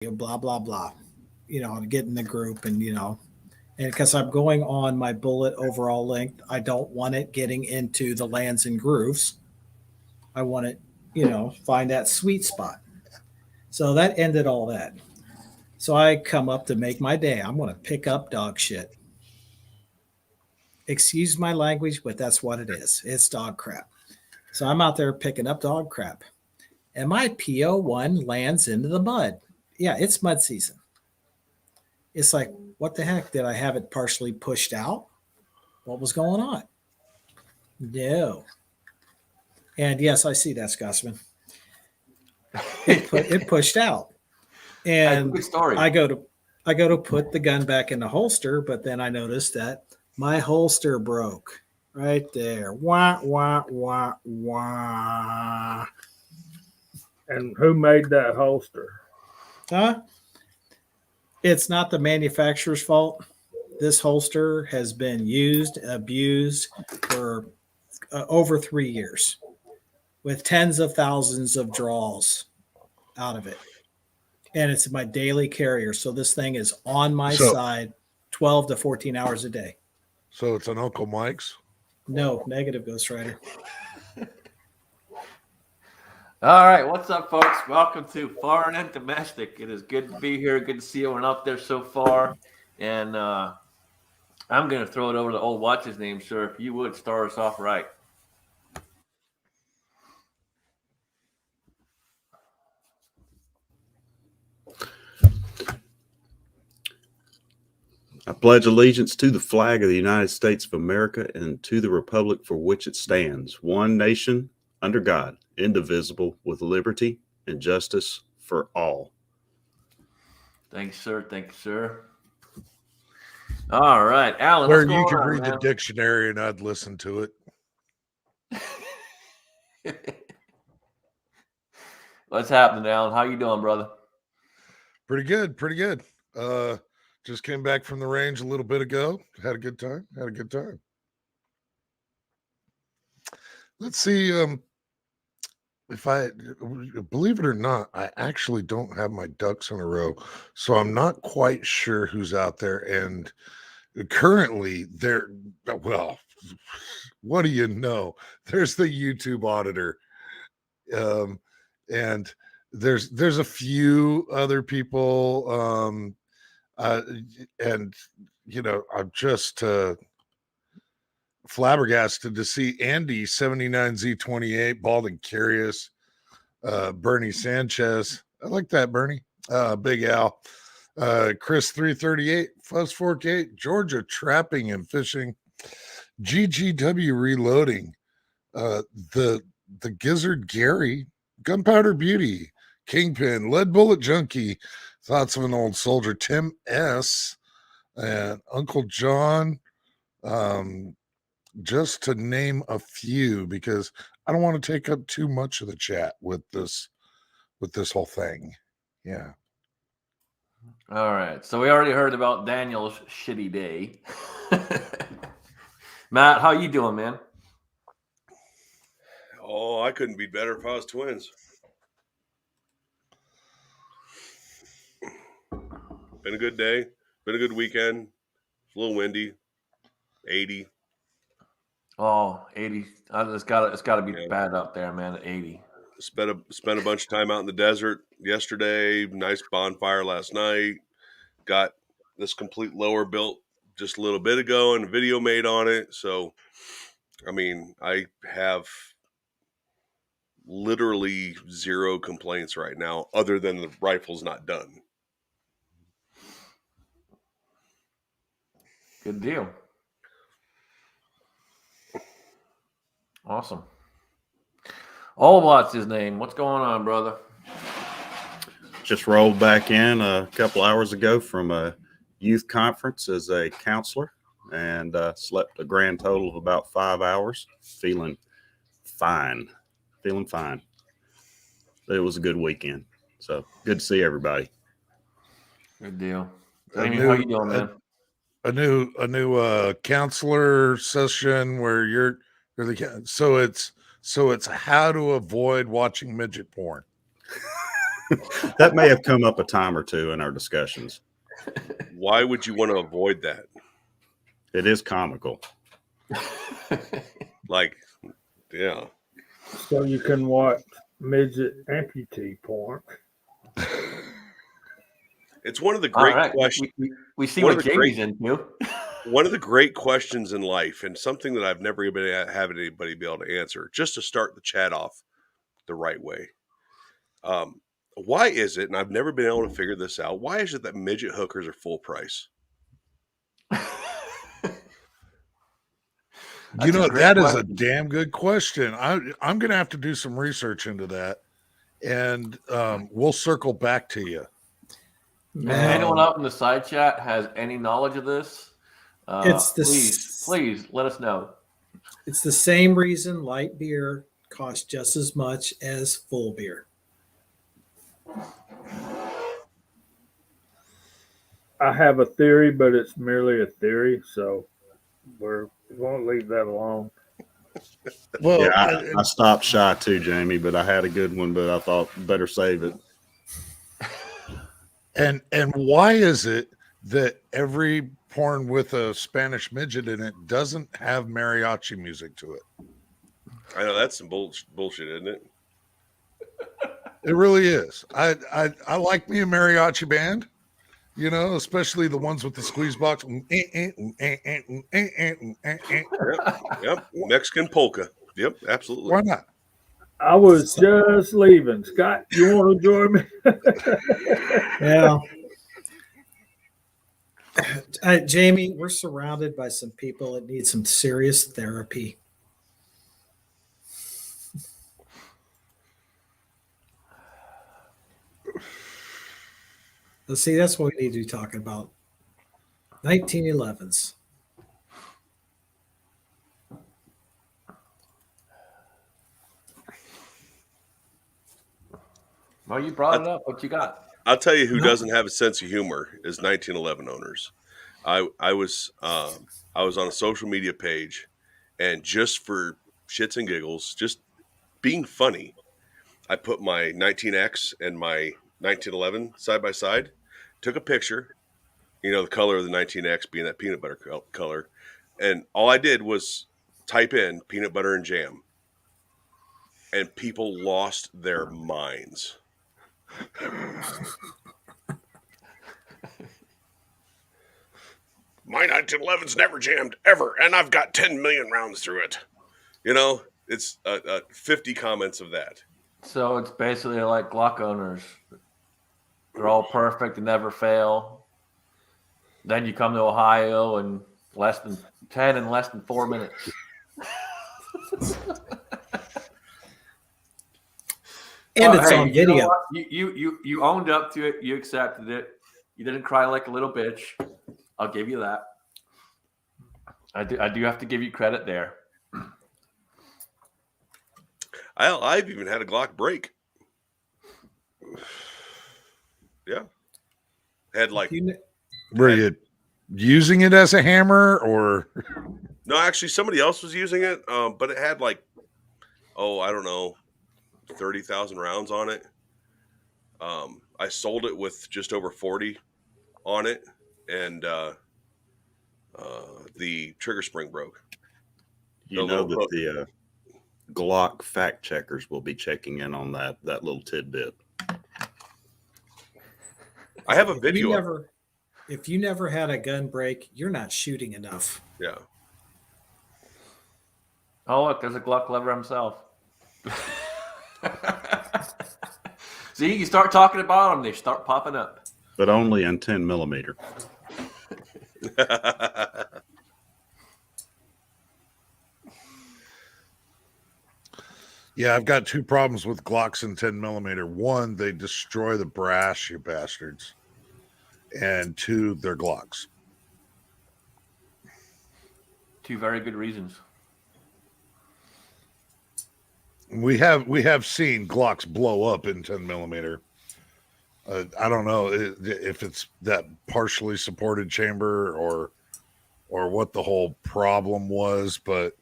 blah, blah, blah, to get in the group and because I'm going on my bullet overall length, I don't want it getting into the lands and grooves. I want it, find that sweet spot. So that ended all that. So I come up to make my day. I'm going to pick up dog shit. Excuse my language, but that's what it is. It's dog crap. So I'm out there picking up dog crap. And my PO1 lands into the mud. Yeah, it's mud season. It's like, what the heck? Did I have it partially pushed out? What was going on? No. And yes, I see that, Scotsman. It pushed out. And good story. I go to put the gun back in the holster, but then I noticed that my holster broke right there. Wah, wah, wah, wah. And who made that holster? Huh? It's not the manufacturer's fault. This holster has been used, abused for over 3 years with tens of thousands of draws out of it. And it's my daily carrier. So this thing is on my side 12 to 14 hours a day. So it's an Uncle Mike's? No, negative, Ghost Rider. All right, what's up, folks? Welcome to Foreign and Domestic. It is good to be here. Good to see everyone out there so far. And I'm going to throw it over to old Watch's name, sir. If you would start us off right. I pledge allegiance to the flag of the United States of America and to the republic for which it stands, one nation, under God, indivisible, with liberty and justice for all. Thanks, sir. Thank you, sir. All right, Alan. Where you could read the dictionary and I'd listen to it. What's happening, Alan? How you doing, brother? Pretty good. Pretty good. Just came back from the range a little bit ago. Had a good time. Let's see. If I believe it or not, I actually don't have my ducks in a row. So I'm not quite sure who's out there. And currently well, what do you know? There's the YouTube auditor. And there's a few other people. And I'm just flabbergasted to see Andy 79Z28, Bald and Curious, Bernie Sanchez. I like that, Bernie. Big Al, Chris 338, Fuzz 48, Georgia Trapping and Fishing, GGW Reloading, the Gizzard Gary, Gunpowder Beauty, Kingpin, Lead Bullet Junkie, Thoughts of an Old Soldier, Tim S, and Uncle John, just to name a few, because I don't want to take up too much of the chat with this whole thing. Yeah. All right. So we already heard about Daniel's shitty day. Matt, how you doing, man? Oh, I couldn't be better if I was twins. Been a good day. Been a good weekend. It's a little windy. 80. Oh, 80. It's got to be bad out there, man, at 80. Spent a bunch of time out in the desert yesterday. Nice bonfire last night. Got this complete lower built just a little bit ago and a video made on it. So, I mean, I have literally zero complaints right now other than the rifle's not done. Good deal. Awesome. What's his name? What's going on, brother? Just rolled back in a couple hours ago from a youth conference as a counselor and slept a grand total of about 5 hours. Feeling fine. It was a good weekend. So good to see everybody. Good deal. How you doing, man? A new counselor session where you're the so it's how to avoid watching midget porn. That may have come up a time or two in our discussions. Why would you want to avoid that? It is comical. Like, yeah. So you can watch midget amputee porn. It's one of the All great right, questions. we see One what of the great- Jamie's into. One of the great questions in life, and something that I've never been had anybody be able to answer, just to start the chat off the right way. Why is it, and I've never been able to figure this out, why is it that midget hookers are full price? You That's a know, great that is a question. damn good question. I'm going to have to do some research into that, and we'll circle back to you. If Man, anyone out in the side chat has any knowledge of this, It's the please let us know. it's the same reason light beer costs just as much as full beer. I have a theory, but it's merely a theory, so we're going to leave that alone. Well, Yeah, I stopped shy too, Jamie, but I had a good one, but I thought better save it. and why is it that every porn with a Spanish midget in it doesn't have mariachi music to it? I know that's some bullshit, isn't it? It really is. I like me a mariachi band, you know, especially the ones with the squeeze box. Yep. Mexican polka. Yep, absolutely. Why not? I was just leaving. Scott, you want to join me? Yeah. Jamie, we're surrounded by some people that need some serious therapy. Let's see, that's what we need to be talking about. 1911s. Well, you brought it up. What you got? I'll tell you who No. doesn't have a sense of humor is 1911 owners. I was on a social media page, and just for shits and giggles, just being funny, I put my 19X and my 1911 side by side, took a picture, you know, the color of the 19X being that peanut butter color, and all I did was type in peanut butter and jam, and people lost their minds. My 1911's never jammed ever, and I've got 10 million rounds through it. You know, it's 50 comments of that. So it's basically like Glock owners. They're all perfect and never fail. Then you come to Ohio and less than 10 in less than 4 minutes. And Well, it's hey, on you know video. what? You owned up to it. You accepted it. You didn't cry like a little bitch. I'll give you that. I do have to give you credit there. I've even had a Glock break. Yeah. Had like, Were you using it as a hammer or? no, actually somebody else was using it, but it had like, I don't know, 30,000 rounds on it. I sold it with just over 40 on it, and the trigger spring broke. You know that the Glock fact checkers will be checking in on that little tidbit. I have a video. If you never had a gun break, you're not shooting enough. Yeah. Oh, look, there's a Glock lover himself. See, you start talking about them, they start popping up. But only in 10 millimeter. Yeah, I've got two problems with Glocks in 10 millimeter. One, they destroy the brass, you bastards. And two, they're Glocks. Two very good reasons. We have seen Glocks blow up in 10 millimeter. I don't know if it's that partially supported chamber or what the whole problem was, but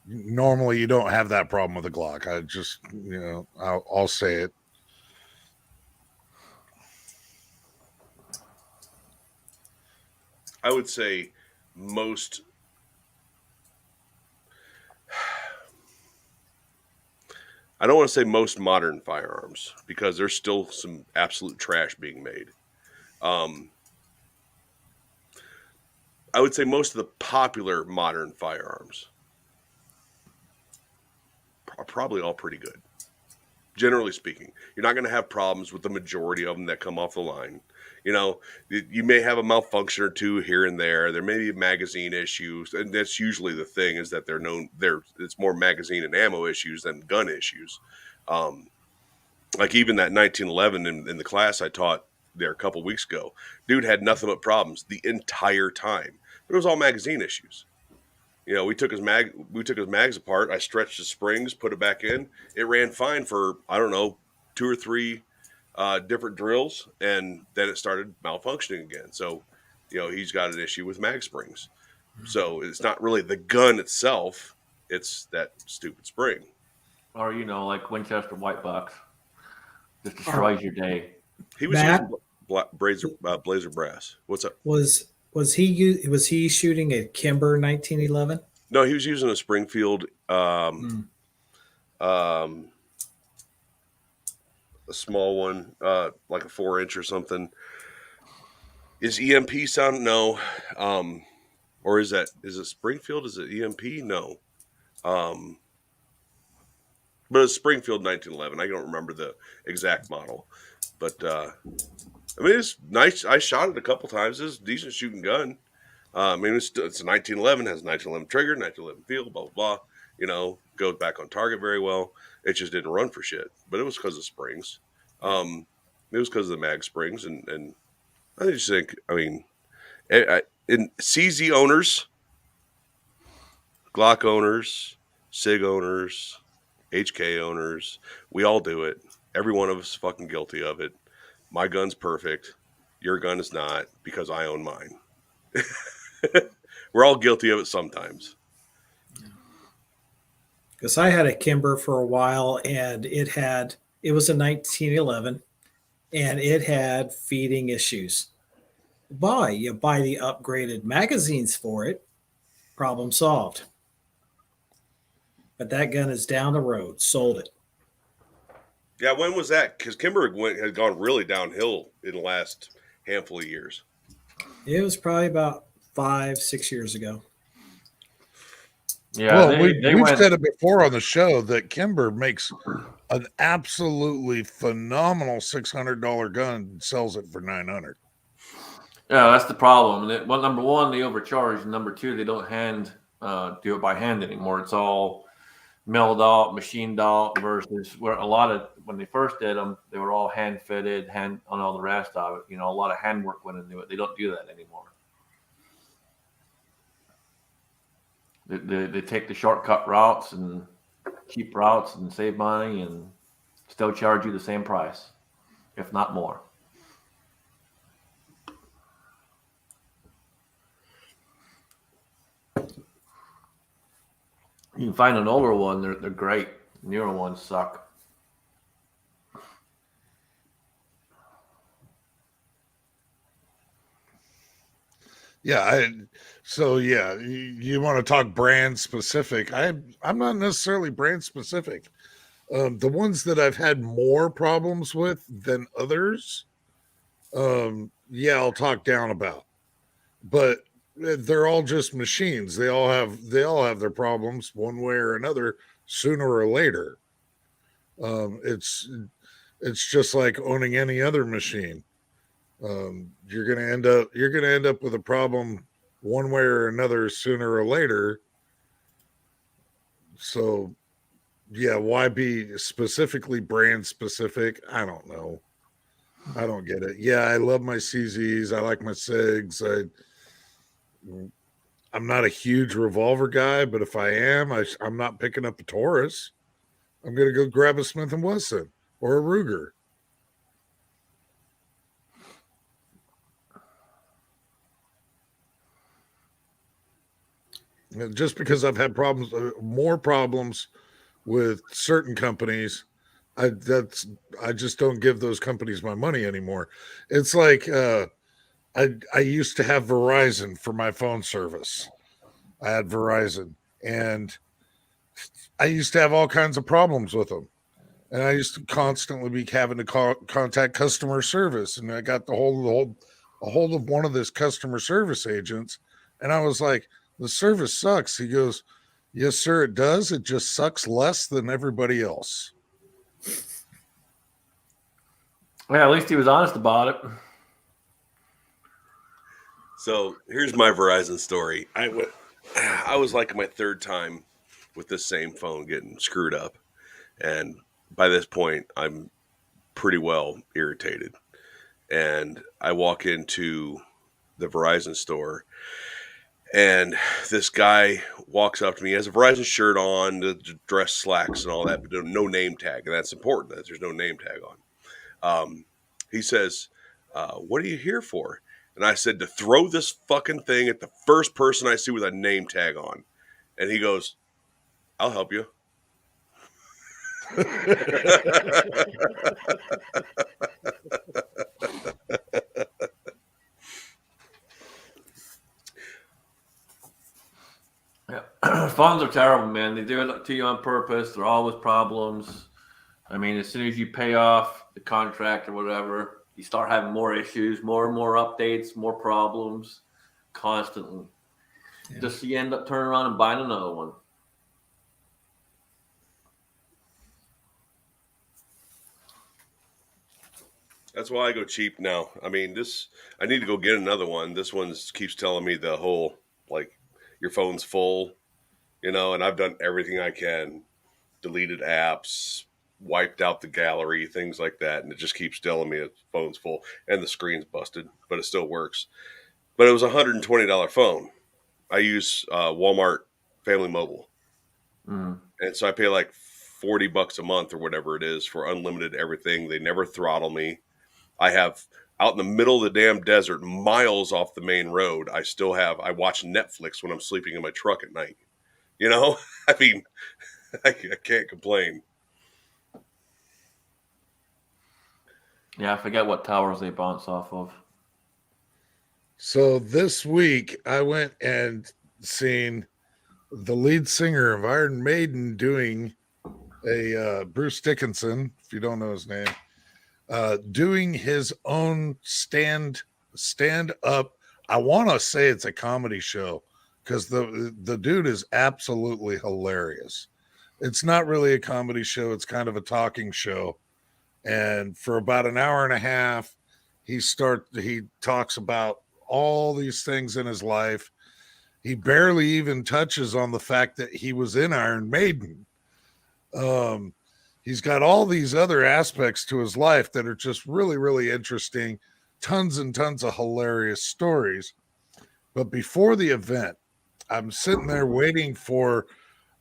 normally you don't have that problem with a Glock. I just, I'll say it. I would say most. I don't want to say most modern firearms because there's still some absolute trash being made. Um, I would say most of the popular modern firearms are probably all pretty good. Generally speaking, you're not going to have problems with the majority of them that come off the line. You know, you may have a malfunction or two here and there. There may be magazine issues, and that's usually the thing is that it's more magazine and ammo issues than gun issues. Um, like even that 1911 in the class I taught there a couple weeks ago, dude had nothing but problems the entire time. But it was all magazine issues. You know, we took his mags apart. I stretched the springs, put it back in. It ran fine for I don't know 2 or 3 different drills, and then it started malfunctioning again. So, you know, he's got an issue with mag springs. So it's not really the gun itself; it's that stupid spring. Or like Winchester White Box, just destroys your day. He was Matt? using blazer brass. What's up? Was he shooting a Kimber 1911? No, he was using a Springfield, a small one, like a 4-inch or something. Is EMP sound? No. Or is it Springfield? Is it EMP? No. But it's Springfield 1911. I don't remember the exact model, but I mean it's nice. I shot it a couple times. It's a decent shooting gun. I mean it's a 1911, has a 1911 trigger, 1911 field, blah blah blah. You know, goes back on target very well. It just didn't run for shit, but it was because of springs. It was because of the mag springs, and I just think, I mean, in CZ owners, Glock owners, SIG owners, HK owners, we all do it. Every one of us is fucking guilty of it. My gun's perfect. Your gun is not because I own mine. We're all guilty of it sometimes. Because I had a Kimber for a while, and it was a 1911, and it had feeding issues. You buy the upgraded magazines for it, problem solved. But that gun is down the road. Sold it. Yeah, when was that? Because Kimber had gone really downhill in the last handful of years. It was probably about 5-6 years ago. Yeah, Well, they we've went. said it before on the show that Kimber makes an absolutely phenomenal $600 gun and sells it for $900. Yeah, that's the problem. Well, number one, they overcharge. Number two, they don't do it by hand anymore. It's all milled out, machined out, versus where when they first did them, they were all hand fitted, hand on all the rest of it. A lot of handwork went into it. They don't do that anymore. They take the shortcut routes and cheap routes and save money and still charge you the same price, if not more. You can find an older one; they're great. Newer ones suck. Yeah, you want to talk brand specific. I'm not necessarily brand specific. The ones that I've had more problems with than others, I'll talk down about. But they're all just machines. They all have their problems one way or another, sooner or later. It's just like owning any other machine. You're gonna end up with a problem one way or another sooner or later. So yeah, why be specifically brand specific? I don't know. I don't get it. Yeah, I love my CZs. I like my SIGs. I'm not a huge revolver guy, but if I am, I'm not picking up a Taurus. I'm going to go grab a Smith & Wesson or a Ruger. Just because I've had more problems with certain companies, I just don't give those companies my money anymore. It's like I used to have Verizon for my phone service. I had Verizon, and I used to have all kinds of problems with them. And I used to constantly be having to contact customer service. And I got a hold of one of this customer service agents, and I was like, "The service sucks." He goes, "Yes, sir, it does. It just sucks less than everybody else." Yeah, at least he was honest about it. So here's my Verizon story. I was like my third time with this same phone getting screwed up, and by this point, I'm pretty well irritated. And I walk into the Verizon store, and this guy walks up to me. He has a Verizon shirt on, the dress slacks, and all that, but no name tag, and that's important. That there's no name tag on. He says, "What are you here for?" And I said, "To throw this fucking thing at the first person I see with a name tag on." And he goes, "I'll help you." Yeah. Phones are terrible, man. They do it to you on purpose. They're always problems. I mean, as soon as you pay off the contract or whatever, you start having more issues, more and more updates, more problems constantly. Yeah. Just so you end up turning around and buying another one. That's why I go cheap now. I mean, I need to go get another one. This one keeps telling me the whole, like, your phone's full, and I've done everything I can, deleted apps, wiped out the gallery, things like that. And it just keeps telling me the phone's full and the screen's busted, but it still works. But it was a $120 phone. I use Walmart Family Mobile. Mm. And so I pay like $40 a month or whatever it is for unlimited everything. They never throttle me. I have out in the middle of the damn desert, miles off the main road. I watch Netflix when I'm sleeping in my truck at night. I mean, I can't complain. Yeah, I forget what towers they bounce off of. So this week I went and seen the lead singer of Iron Maiden doing a Bruce Dickinson, if you don't know his name, doing his own stand up. I want to say it's a comedy show because the dude is absolutely hilarious. It's not really a comedy show. It's kind of a talking show. And for about an hour and a half, he talks about all these things in his life. He barely even touches on the fact that he was in Iron Maiden. He's got all these other aspects to his life that are just really, really interesting. Tons and tons of hilarious stories. But before the event, I'm sitting there waiting for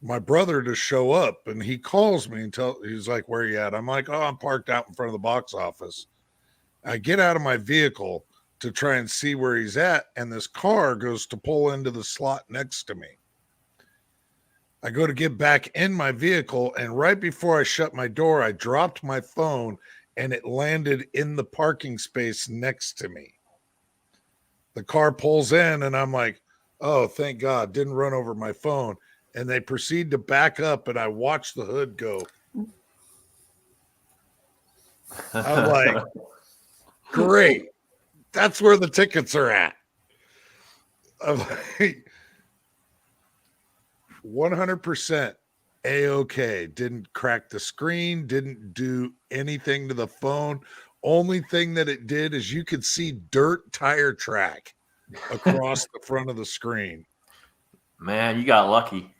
my brother to show up, and he calls me and he's like, "Where are you at?" I'm like, "Oh, I'm parked out in front of the box office." I get out of my vehicle to try and see where he's at, and this car goes to pull into the slot next to me. I go to get back in my vehicle, and right before I shut my door, I dropped my phone, and it landed in the parking space next to me. The car pulls in, and I'm like, "Oh, thank God, didn't run over my phone." And they proceed to back up, and I watch the hood go. I'm like, great. That's where the tickets are at. I'm like, 100% A-OK. Didn't crack the screen, didn't do anything to the phone. Only thing that it did is you could see dirt tire track across the front of the screen. Man, you got lucky.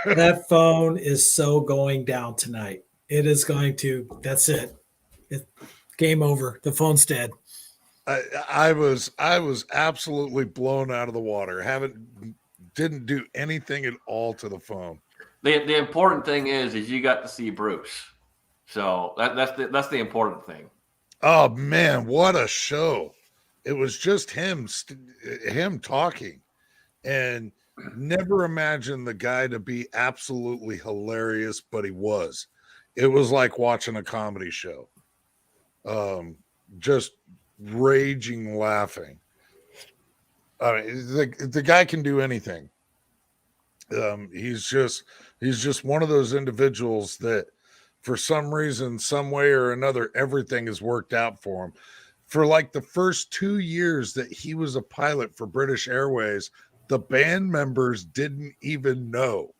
That phone is so going down tonight. It is going to. That's it. Game over. The phone's dead. I was absolutely blown out of the water. Didn't do anything at all to the phone. The important thing is you got to see Bruce. So that's the important thing. Oh man, what a show! It was just him talking, and never imagined the guy to be absolutely hilarious, but he was. It was like watching a comedy show. Just raging laughing. I mean, the guy can do anything. He's just one of those individuals that, for some reason, some way or another, everything has worked out for him. For like the first 2 years that he was a pilot for British Airways, the band members didn't even know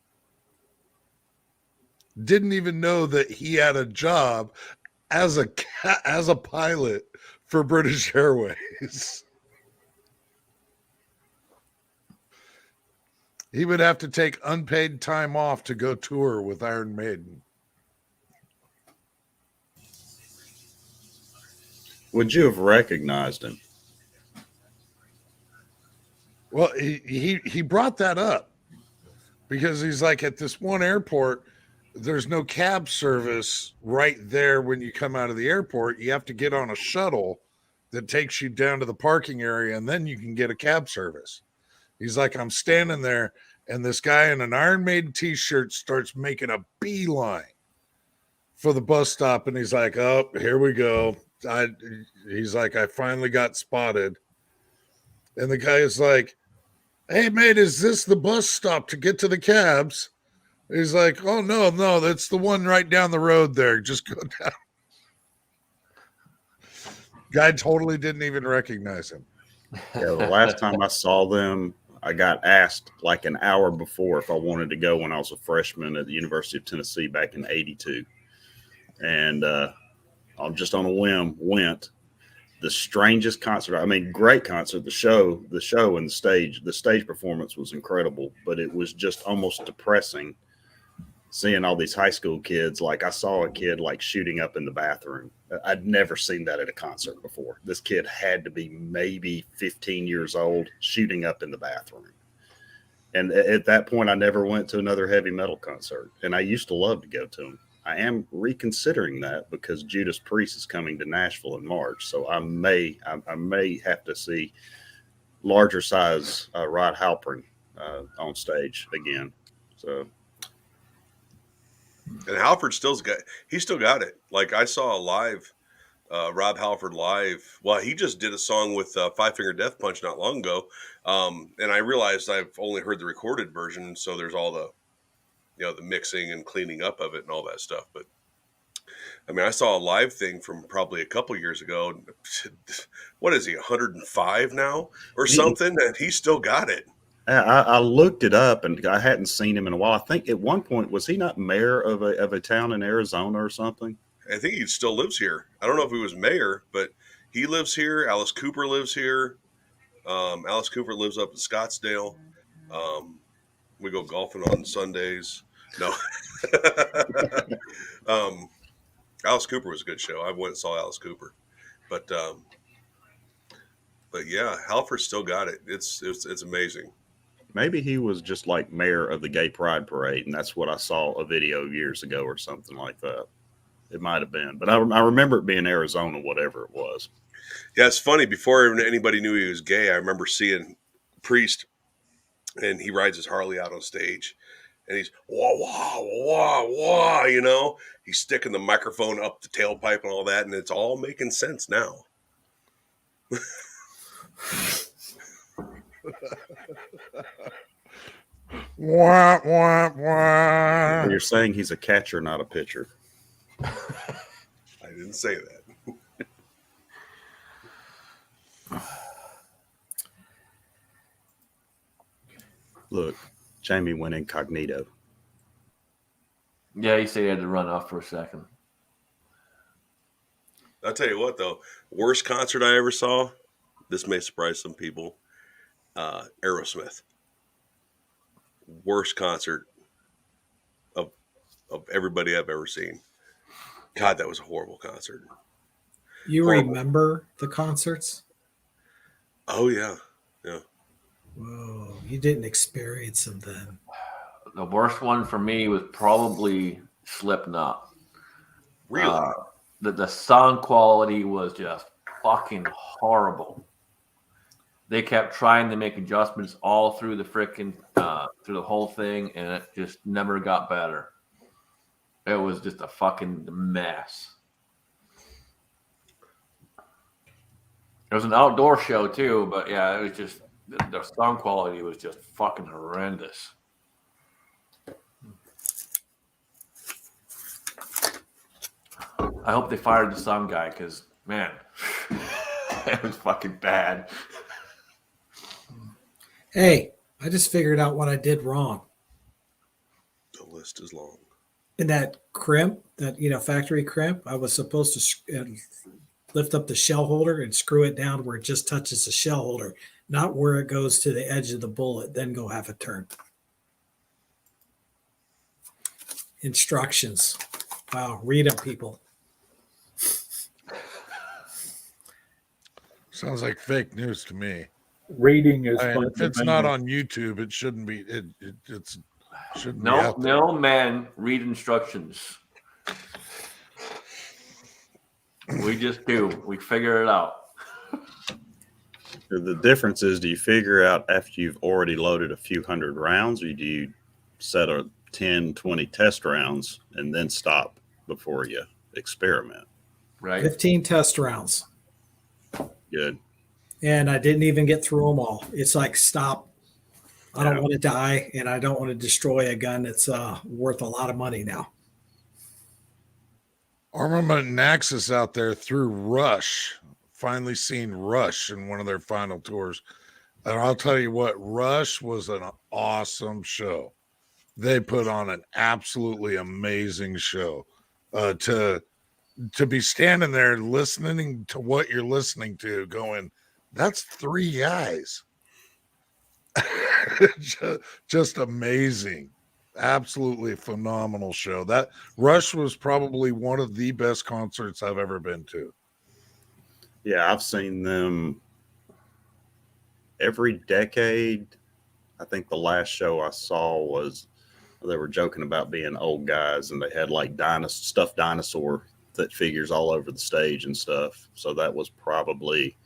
that he had a job as a pilot for British Airways. He would have to take unpaid time off to go tour with Iron Maiden. Would you have recognized him? Well, he brought that up because he's like, at this one airport, there's no cab service right there when you come out of the airport. You have to get on a shuttle that takes you down to the parking area, and then you can get a cab service. He's like, I'm standing there, and this guy in an Iron Maiden t-shirt starts making a beeline for the bus stop, and he's like, oh, here we go. He's like, I finally got spotted. And the guy is like, hey, mate, is this the bus stop to get to the cabs? He's like, oh, no, that's the one right down the road there. Just go down. Guy totally didn't even recognize him. Yeah, the last time I saw them, I got asked like an hour before if I wanted to go when I was a freshman at the University of Tennessee back in '82. And I'm just on a whim went. The strangest concert. I mean, great concert. The show and the stage performance was incredible, but it was just almost depressing seeing all these high school kids. Like, I saw a kid like shooting up in the bathroom. I'd never seen that at a concert before. This kid had to be maybe 15 years old, shooting up in the bathroom. And at that point, I never went to another heavy metal concert. And I used to love to go to them. I am reconsidering that because Judas Priest is coming to Nashville in March. So I may have to see larger size Rod Halpern on stage again. So. And Halford still got it. Like, I saw a live Rob Halford live. Well, he just did a song with Five Finger Death Punch not long ago, and I realized I've only heard the recorded version, so there's all the the mixing and cleaning up of it and all that stuff. But I mean, I saw a live thing from probably a couple years ago. What is he, 105 now or something? And he still got it. I looked it up, and I hadn't seen him in a while. I think at one point, was he not mayor of a town in Arizona or something? I think he still lives here. I don't know if he was mayor, but he lives here. Alice Cooper lives here. Alice Cooper lives up in Scottsdale. We go golfing on Sundays. No. Alice Cooper was a good show. I went and saw Alice Cooper. But yeah, Halford still got it. It's amazing. Maybe he was just like mayor of the Gay Pride Parade, and that's what I saw a video years ago or something like that. It might have been, but I remember it being Arizona, whatever it was. Yeah, it's funny. Before anybody knew he was gay, I remember seeing Priest, and he rides his Harley out on stage, and he's wah wah wah wah. He's sticking the microphone up the tailpipe and all that, and it's all making sense now. Wah, wah, wah. You're saying he's a catcher, not a pitcher. I didn't say that. Look, Jamie went incognito. Yeah, he said he had to run off for a second. I'll tell you what, though. Worst concert I ever saw, this may surprise some people, Aerosmith. Worst concert of everybody I've ever seen. God, that was a horrible concert. You Horrible. remember the concerts? Oh, yeah. Yeah. Whoa, you didn't experience them then. The worst one for me was probably Slipknot. Really? The sound quality was just fucking horrible. They kept trying to make adjustments all through the frickin' through the whole thing, and it just never got better. It was just a fucking mess. It was an outdoor show too, but yeah, it was just the sound quality was just fucking horrendous. I hope they fired the sound guy because man, it was fucking bad. Hey, I just figured out what I did wrong. The list is long. In that crimp, that factory crimp, I was supposed to lift up the shell holder and screw it down where it just touches the shell holder, not where it goes to the edge of the bullet, then go half a turn. Instructions. Wow, read them, people. Sounds like fake news to me. Reading is If it's not fundamental. on YouTube, it shouldn't be. It's shouldn't be No, out there. no man read instructions. We just do. We figure it out. The difference is, do you figure out after you've already loaded a few hundred rounds, or do you set a 10, 20 test rounds and then stop before you experiment? Right? 15 test rounds. Good. And I didn't even get through them all. It's like, stop. I don't Yeah. want to die, and I don't want to destroy a gun that's worth a lot of money now. Armament and Axis out there through Rush. Finally seen Rush in one of their final tours. And I'll tell you what, Rush was an awesome show. They put on an absolutely amazing show. To be standing there listening to what you're listening to, going, that's three guys. just amazing. Absolutely phenomenal show. That Rush was probably one of the best concerts I've ever been to. Yeah, I've seen them every decade. I think the last show I saw was they were joking about being old guys, and they had like stuffed dinosaur that figures all over the stage and stuff. So that was probably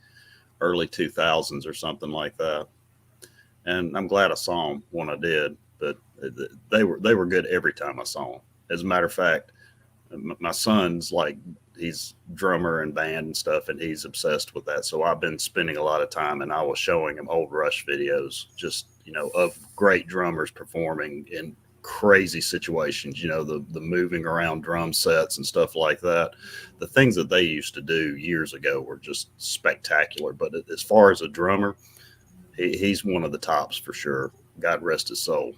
early 2000s or something like that. And I'm glad I saw them when I did, but they were good every time I saw them. As a matter of fact, my son's like, he's drummer and band and stuff, and he's obsessed with that. So I've been spending a lot of time, and I was showing him old Rush videos, just, of great drummers performing in crazy situations, the moving around drum sets and stuff like that. The things that they used to do years ago were just spectacular. But as far as a drummer, he's one of the tops for sure. God rest his soul.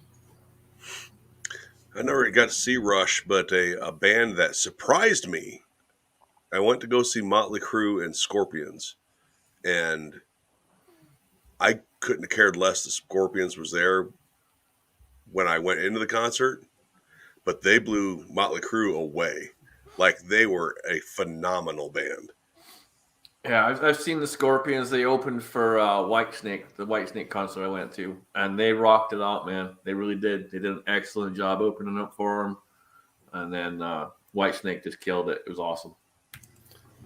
I never got to see Rush, but a band that surprised me. I went to go see Motley Crue and Scorpions, and I couldn't have cared less the Scorpions was there when I went into the concert, but they blew Motley Crue away. Like, they were a phenomenal band. Yeah, I've seen the Scorpions. They opened for Whitesnake, the Whitesnake concert I went to, and they rocked it out, man. They really did. They did an excellent job opening up for them, and then Whitesnake just killed it. It was awesome.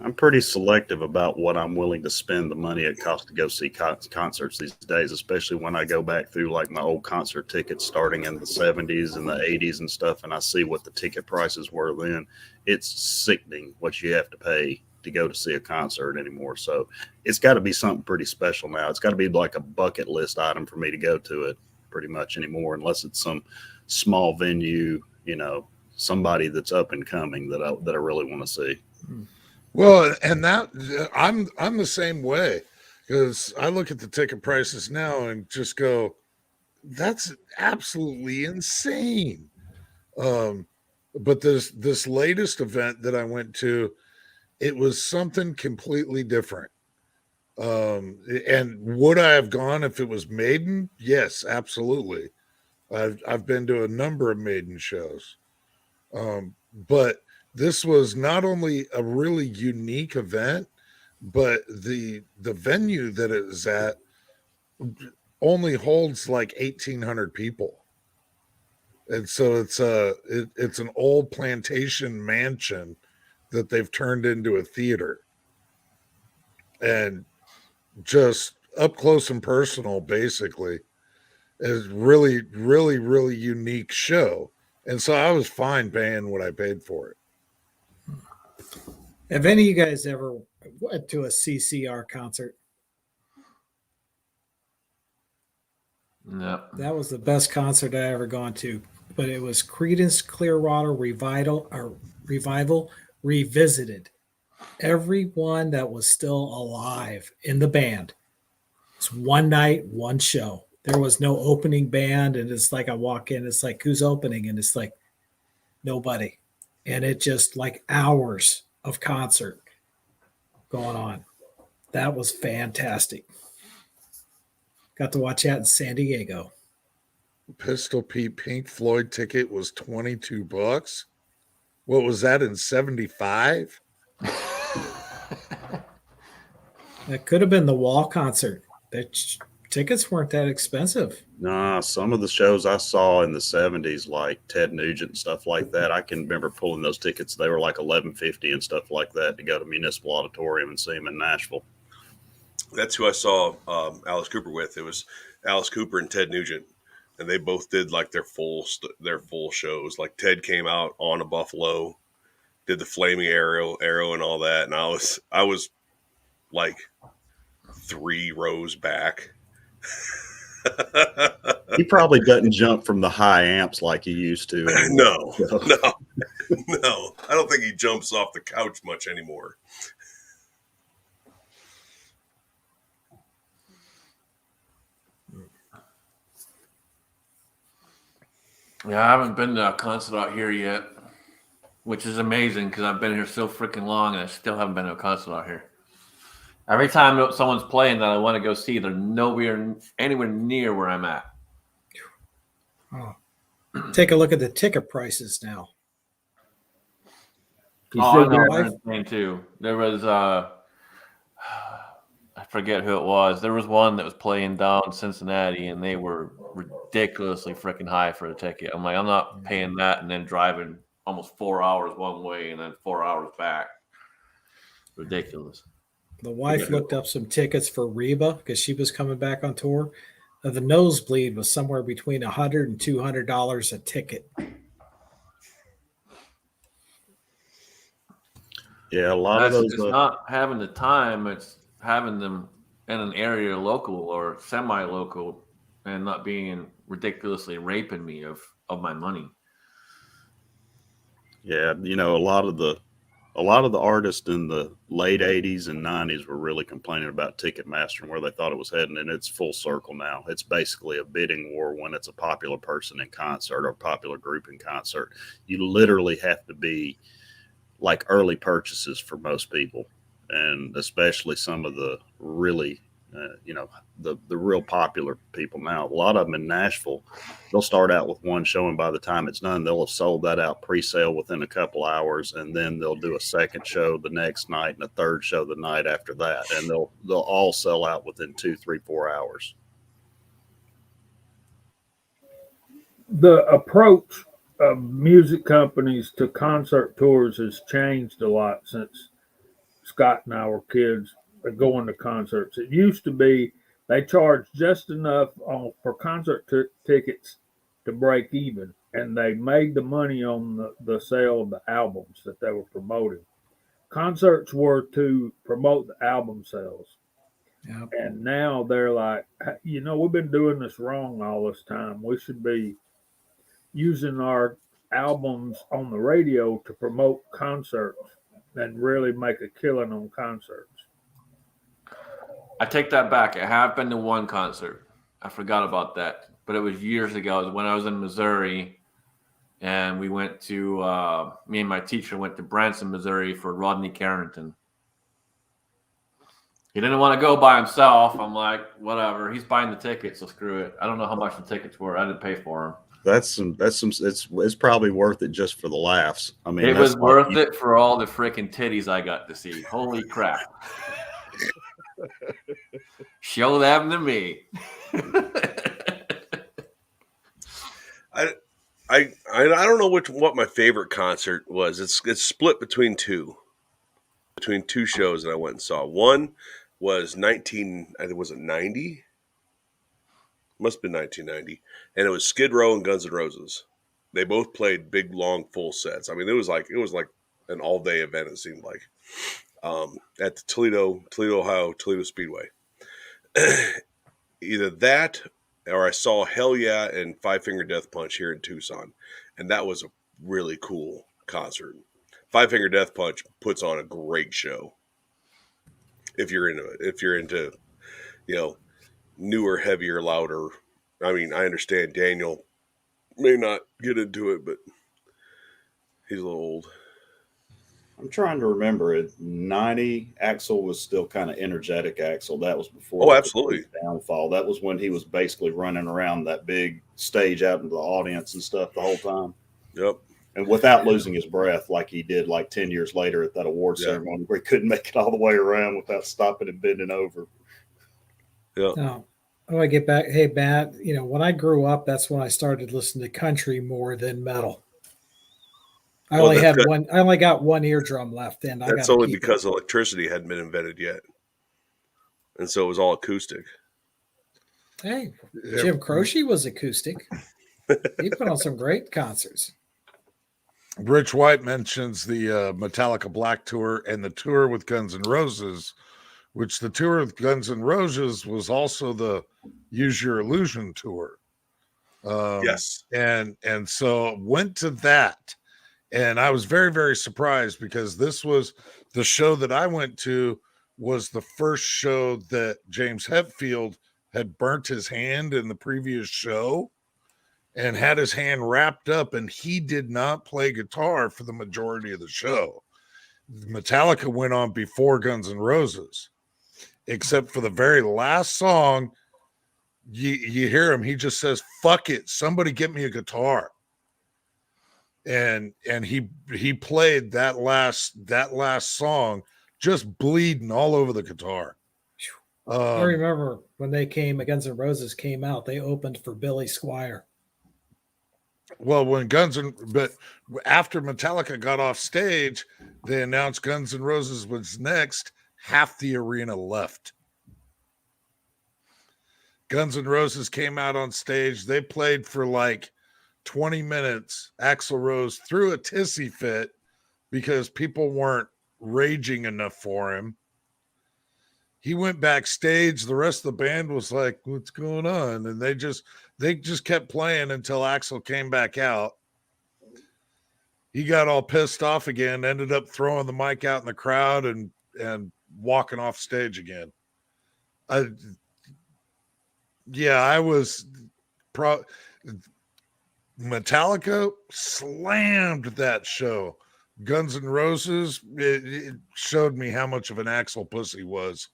I'm pretty selective about what I'm willing to spend the money it costs to go see concerts these days, especially when I go back through like my old concert tickets starting in the 70s and the 80s and stuff, and I see what the ticket prices were then. It's sickening what you have to pay to go to see a concert anymore. So it's got to be something pretty special now. It's got to be like a bucket list item for me to go to it pretty much anymore, unless it's some small venue, somebody that's up and coming that I really want to see. Well, and that I'm the same way, because I look at the ticket prices now and just go, that's absolutely insane. But this latest event that I went to, it was something completely different. And would I have gone if it was Maiden? Yes, absolutely. I've been to a number of Maiden shows. But this was not only a really unique event, but the venue that it was at only holds like 1,800 people. And so it's an old plantation mansion that they've turned into a theater. And just up close and personal, basically, is really, really, really unique show. And so I was fine paying what I paid for it. Have any of you guys ever went to a CCR concert. No. That was the best concert I ever gone to. But it was Creedence Clearwater Revival Revisited. Everyone that was still alive in the band. It's one night, one show. There was no opening band, and it's like I walk in, it's like, who's opening? And it's like nobody. And it just like hours of concert going on. That was fantastic. Got to watch that in San Diego. Pistol Pete Pink Floyd ticket was $22. What was that in 75? That could have been the Wall concert. The tickets weren't that expensive. Nah, some of the shows I saw in the 70s, like Ted Nugent and stuff like that, I can remember pulling those tickets. They were like $11.50 and stuff like that to go to Municipal Auditorium and see him in Nashville. That's who I saw Alice Cooper with. It was Alice Cooper and Ted Nugent, and they both did like their full shows. Like Ted came out on a buffalo, did the flaming arrow and all that, and I was like 3 rows back. He probably doesn't jump from the high amps like he used to. No. I don't think he jumps off the couch much anymore. Yeah, I haven't been to a concert out here yet, which is amazing because I've been here so freaking long and I still haven't been to a concert out here. Every time someone's playing that I want to go see, they're anywhere near where I'm at. Oh. Take a look at the ticket prices now. I know they're insane too. There was I forget who it was. There was one that was playing down in Cincinnati, and they were ridiculously freaking high for a ticket. I'm like, I'm not paying that and then driving almost 4 hours one way and then 4 hours back. Ridiculous. The wife looked up some tickets for Reba because she was coming back on tour. The nosebleed was somewhere between $100 and $200 a ticket. Yeah, a lot of those. It's not having the time; it's having them in an area local or semi-local, and not being ridiculously raping me of my money. Yeah, a lot of the artists in the late 80s and 90s were really complaining about Ticketmaster and where they thought it was heading, and it's full circle now. It's basically a bidding war when it's a popular person in concert or a popular group in concert. You literally have to be like early purchases for most people, and especially some of the really, the real popular people now. A lot of them in Nashville, they'll start out with one show, and by the time it's done, they'll have sold that out pre-sale within a couple hours, and then they'll do a second show the next night and a third show the night after that, and they'll all sell out within 2, 3, 4 hours. The approach of music companies to concert tours has changed a lot since Scott and I were kids going to concerts. It used to be they charged just enough for concert tickets to break even, and they made the money on the sale of the albums that they were promoting. Concerts were to promote the album sales. Yep. And now they're like, we've been doing this wrong all this time. We should be using our albums on the radio to promote concerts and really make a killing on concerts. I take that back. I have been to one concert. I forgot about that, but it was years ago. It was when I was in Missouri, and we went to me and my teacher went to Branson, Missouri for Rodney Carrington. He didn't want to go by himself. I'm like, whatever. He's buying the tickets, so screw it. I don't know how much the tickets were. I didn't pay for them. It's probably worth it just for the laughs. I mean, it was worth it for all the freaking titties I got to see. Holy crap. Show them to me. I don't know what my favorite concert was. It's split between two shows that I went and saw. One was 90? Must have been 1990, and it was Skid Row and Guns N' Roses. They both played big, long, full sets. I mean, it was like an all-day event. It seemed like, at the Toledo, Ohio, Toledo Speedway. Either that or I saw Hell Yeah and Five Finger Death Punch here in Tucson, and that was a really cool concert. Five Finger Death Punch puts on a great show. If you're into it, if you're into, newer, heavier, louder. I mean, I understand Daniel may not get into it, but he's a little old. I'm trying to remember it. 90, Axel was still kind of energetic. Axel, that was before Oh, absolutely. downfall. That was when he was basically running around that big stage out into the audience and stuff the whole time. Yep. And without losing his breath, like he did like 10 years later at that award ceremony where he couldn't make it all the way around without stopping and bending over. Yeah. No. Oh, I get back. Hey, Matt, when I grew up, that's when I started listening to country more than metal. I only got one eardrum left, and that's only because electricity hadn't been invented yet, and so it was all acoustic. Hey, Jim Croce was acoustic. He put on some great concerts. Rich White mentions the Metallica Black Tour and the tour with Guns N' Roses, which the tour with Guns N' Roses was also the Use Your Illusion tour. Yes. And so went to that. And I was very, very surprised because this was the show that I went to was the first show that James Hetfield had burnt his hand in the previous show and had his hand wrapped up, and he did not play guitar for the majority of the show. Metallica went on before Guns N' Roses, except for the very last song. You hear him, he just says, "Fuck it, somebody get me a guitar." And he played that last song just bleeding all over the guitar. I remember when Guns N' Roses came out, they opened for Billy Squier. Well, but after Metallica got off stage, they announced Guns N' Roses was next. Half the arena left. Guns N' Roses came out on stage. They played for like 20 minutes. Axl Rose threw a tissy fit because people weren't raging enough for him. He went backstage. The rest of the band was like, "What's going on?" And they just kept playing until Axel came back out. He got all pissed off again, ended up throwing the mic out in the crowd and walking off stage again. Metallica slammed that show. Guns N' Roses, it showed me how much of an Axl pussy was.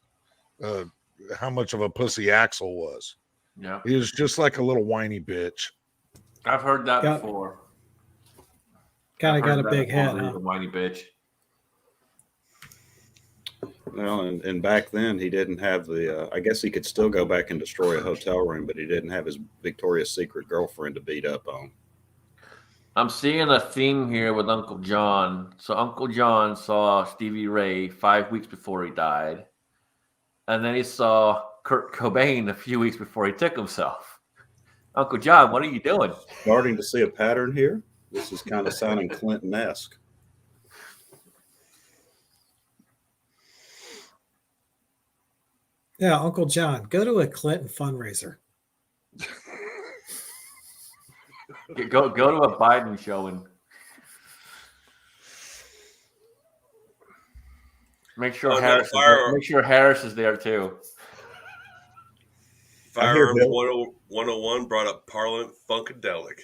How much of a pussy Axl was. Yeah. He was just like a little whiny bitch. I've heard that before. Kind of got a big head, huh? A whiny bitch. Well, and back then he didn't have the. I guess he could still go back and destroy a hotel room, but he didn't have his Victoria's Secret girlfriend to beat up on. I'm seeing a theme here with Uncle John. So Uncle John saw Stevie Ray 5 weeks before he died, and then he saw Kurt Cobain a few weeks before he took himself. Uncle John, what are you doing? Starting to see a pattern here. This is kind of sounding Clinton-esque. Yeah, Uncle John, go to a Clinton fundraiser. Go to a Biden show and make sure Harris is there too. Firearms 101 brought up Parliament Funkadelic.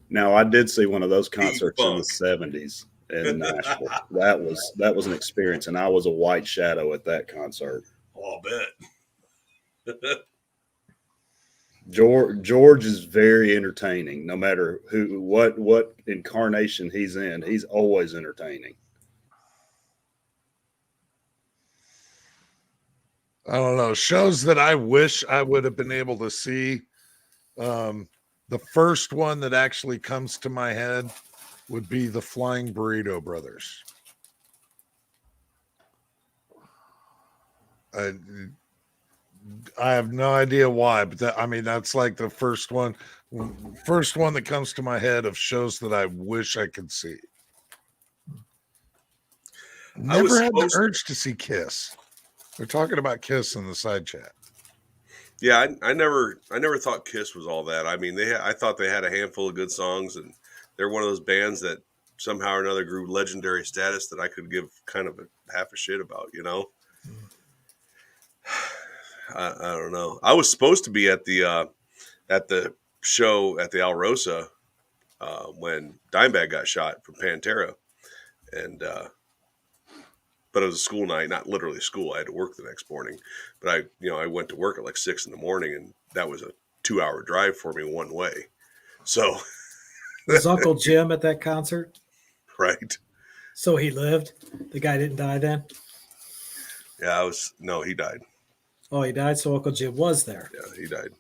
Now, I did see one of those concerts in the 70s in Nashville. That was an experience, and I was a white shadow at that concert. Oh, I'll bet. George is very entertaining. No matter what incarnation he's in, he's always entertaining. I don't know. Shows that I wish I would have been able to see. The first one that actually comes to my head would be the Flying Burrito Brothers. I have no idea why, but that's like the first one that comes to my head of shows that I wish I could see. was Never had the supposed- urge to see Kiss. They're talking about Kiss in the side chat. Yeah, I never thought Kiss was all that. I mean, I thought they had a handful of good songs, and they're one of those bands that somehow or another grew legendary status that I could give kind of half a shit about, you know. I don't know. I was supposed to be at the show at the Alrosa when Dimebag got shot from Pantera, and but it was a school night, not literally school. I had to work the next morning, but I went to work at like 6 a.m, and that was a 2-hour drive for me one way. So, Was Uncle Jim at that concert? right. So he lived? The guy didn't die then? Yeah, he died. Oh, he died. So Uncle Jim was there. Yeah, he died.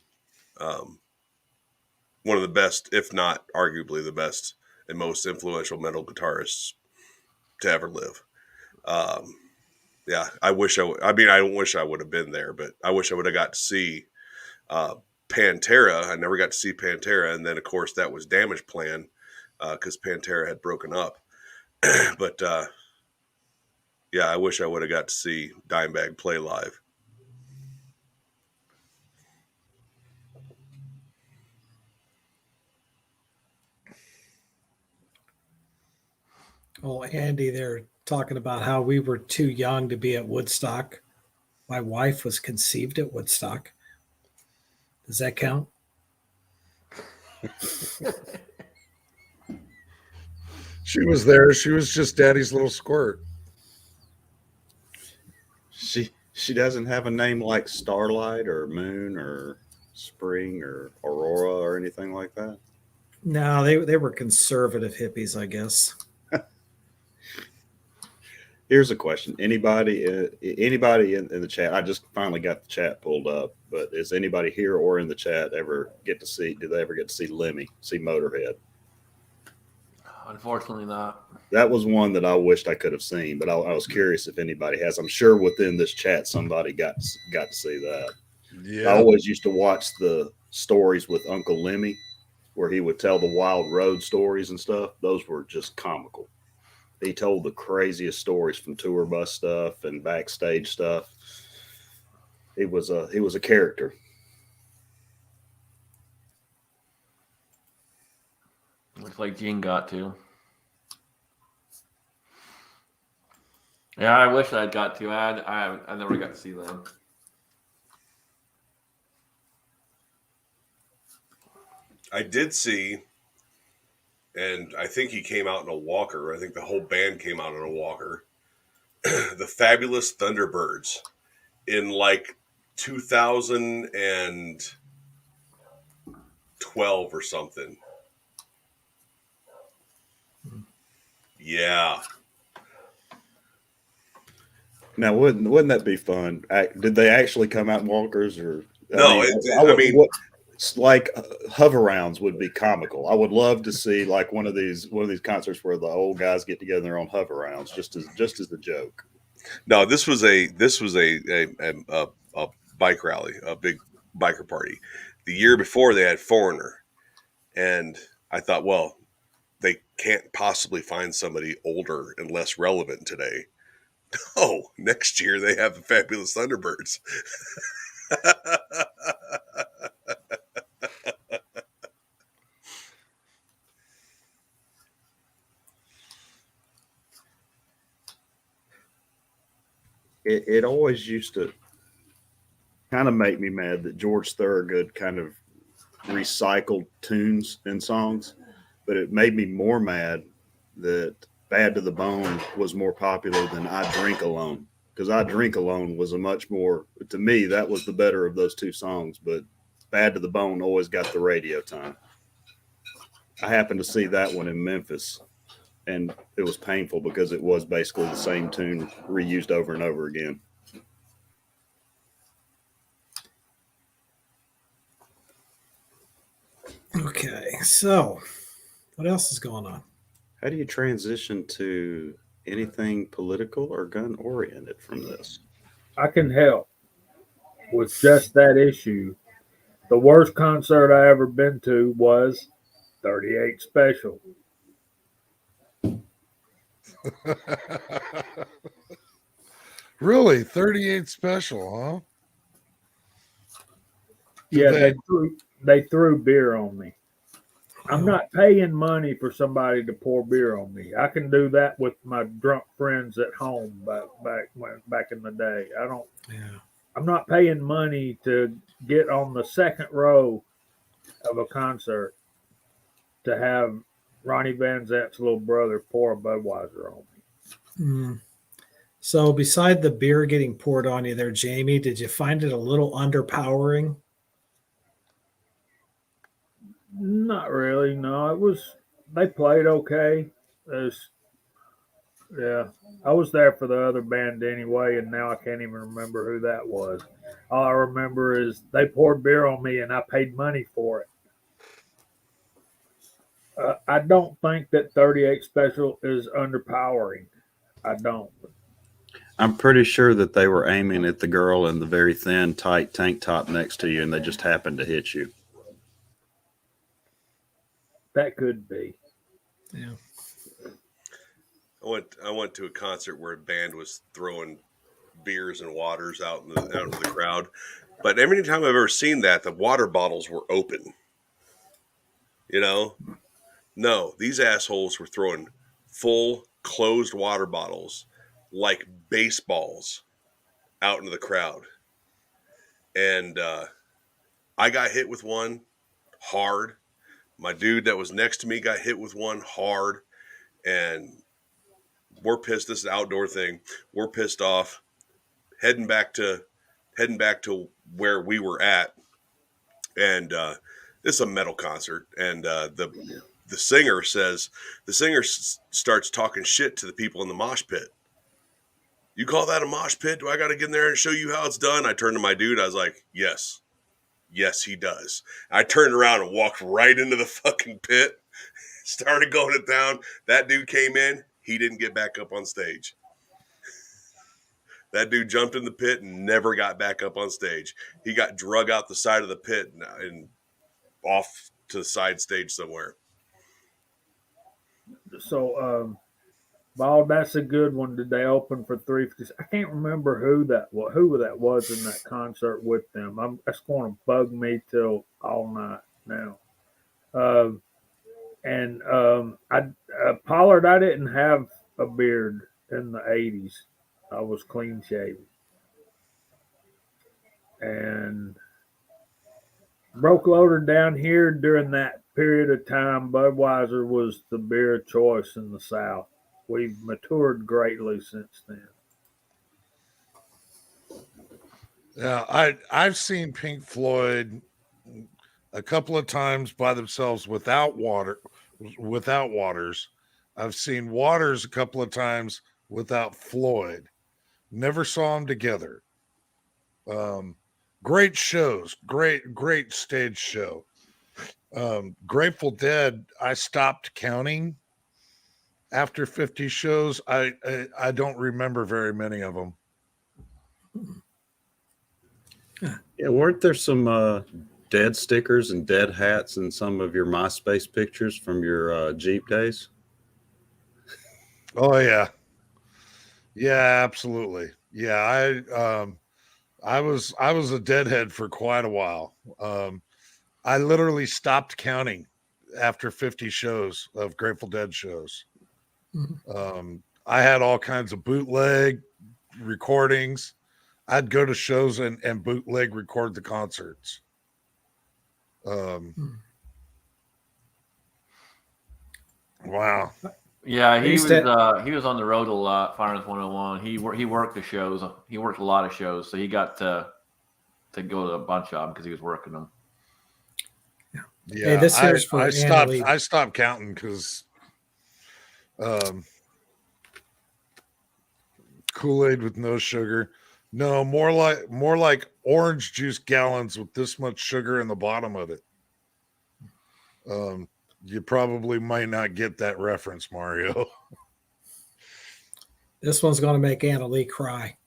One of the best, if not arguably the best and most influential metal guitarists to ever live. Yeah, I wish I don't wish I would have been there, but I wish I would have got to see Pantera. I never got to see Pantera. And then, of course, that was Damage Plan because Pantera had broken up. But, yeah, I wish I would have got to see Dimebag play live. Oh, Andy, they're talking about how we were too young to be at Woodstock. My wife was conceived at Woodstock. Does that count? She was there. She was just daddy's little squirt. She doesn't have a name like Starlight or Moon or Spring or Aurora or anything like that. No, they were conservative hippies, I guess. Here's a question. Anybody in the chat? I just finally got the chat pulled up, but is anybody here or in the chat did they ever get to see Lemmy, see Motorhead? Unfortunately not. That was one that I wished I could have seen, but I was curious if anybody has. I'm sure within this chat somebody got to see that. Yeah. I always used to watch the stories with Uncle Lemmy, where he would tell the wild road stories and stuff. Those were just comical. He told the craziest stories from tour bus stuff and backstage stuff. He was a character. Looks like Gene got to. Yeah, I wish I'd got to. I never got to see them. I did see, and I think he came out in a walker. I think the whole band came out in a walker. The Fabulous Thunderbirds in like 2012 or something. Yeah. Now, wouldn't that be fun? Did they actually come out in walkers or? No, it's like hover rounds would be comical. I would love to see like one of these concerts where the old guys get together on hover rounds, just as a joke. No, this was a bike rally, a big biker party. The year before they had Foreigner, and I thought, well, they can't possibly find somebody older and less relevant today. Oh, next year they have the Fabulous Thunderbirds. It always used to kind of make me mad that George Thorogood kind of recycled tunes and songs, but it made me more mad that Bad to the Bone was more popular than I Drink Alone, because I Drink Alone was a much more, to me, that was the better of those two songs, but Bad to the Bone always got the radio time. I happened to see that one in Memphis, and it was painful because it was basically the same tune reused over and over again. Okay, so what else is going on? How do you transition to anything political or gun oriented from this? I can help with just that issue. The worst concert I ever been to was 38 Special. Really, 38 special, huh? Yeah, Did they threw beer on me. I'm not paying money for somebody to pour beer on me. I can do that with my drunk friends at home back in the day. Yeah. I'm not paying money to get on the second row of a concert to have Ronnie Van Zant's little brother pour a Budweiser on me. Mm. So, beside the beer getting poured on you there, Jamie, did you find it a little underpowering? Not really. No, they played okay. It's, yeah, I was there for the other band anyway, and now I can't even remember who that was. All I remember is they poured beer on me, and I paid money for it. I don't think that 38 Special is underpowering. I don't. I'm pretty sure that they were aiming at the girl in the very thin, tight tank top next to you, and they just happened to hit you. That could be. Yeah. I went to a concert where a band was throwing beers and waters out into the crowd, but every time I've ever seen that, the water bottles were open. You know, no, these assholes were throwing full closed water bottles like baseballs out into the crowd, and I got hit with one hard. My dude that was next to me got hit with one hard, and we're pissed. This is an outdoor thing. We're pissed off. Heading back to where we were at, and this is a metal concert. And the singer starts talking shit to the people in the mosh pit. You call that a mosh pit? Do I got to get in there and show you how it's done? I turned to my dude. I was like, yes, he does. I turned around and walked right into the fucking pit. Started going it down. That dude came in. He didn't get back up on stage. That dude jumped in the pit and never got back up on stage. He got drug out the side of the pit and off to the side stage somewhere. So, Ball, that's a good one. Did they open for 350? I can't remember who that was in that concert with them. That's going to bug me till all night now. Pollard, I didn't have a beard in the 80s. I was clean shaven. And Broke Loader down here during that period of time, Budweiser was the beer of choice in the South. We've matured greatly since then. Yeah, I've seen Pink Floyd a couple of times by themselves without Waters. I've seen Waters a couple of times without Floyd. Never saw them together. Great shows, great stage show. Grateful Dead, I stopped counting after 50 shows. I don't remember very many of them. Yeah, weren't there some Dead stickers and Dead hats in some of your MySpace pictures from your Jeep days? Oh yeah, absolutely. Yeah, I was a Deadhead for quite a while. I literally stopped counting after 50 shows of Grateful Dead shows. Mhm. I had all kinds of bootleg recordings. I'd go to shows and bootleg record the concerts. Wow. Yeah, he used was on the road a lot. Firearms 101. He worked the shows. He worked a lot of shows, so he got to go to a bunch of them because he was working them. Yeah, Hey, this here's for I Anna Lee. stopped counting because Kool-Aid with no sugar. No, more like orange juice gallons with this much sugar in the bottom of it. You probably might not get that reference, Mario. This one's going to make Anna Lee cry.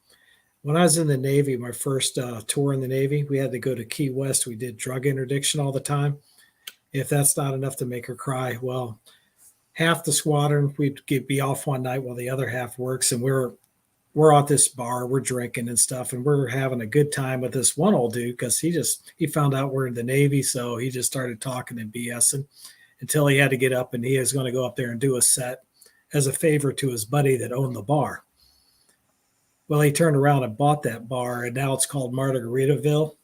When I was in the Navy, my first tour in the Navy, we had to go to Key West. We did drug interdiction all the time. If that's not enough to make her cry, well, half the squadron, we'd be off one night while the other half works, and we're at this bar, we're drinking and stuff, and we're having a good time with this one old dude because he found out we're in the Navy, so he just started talking and BSing until he had to get up, and he was going to go up there and do a set as a favor to his buddy that owned the bar. Well, he turned around and bought that bar, and now it's called Margaritaville.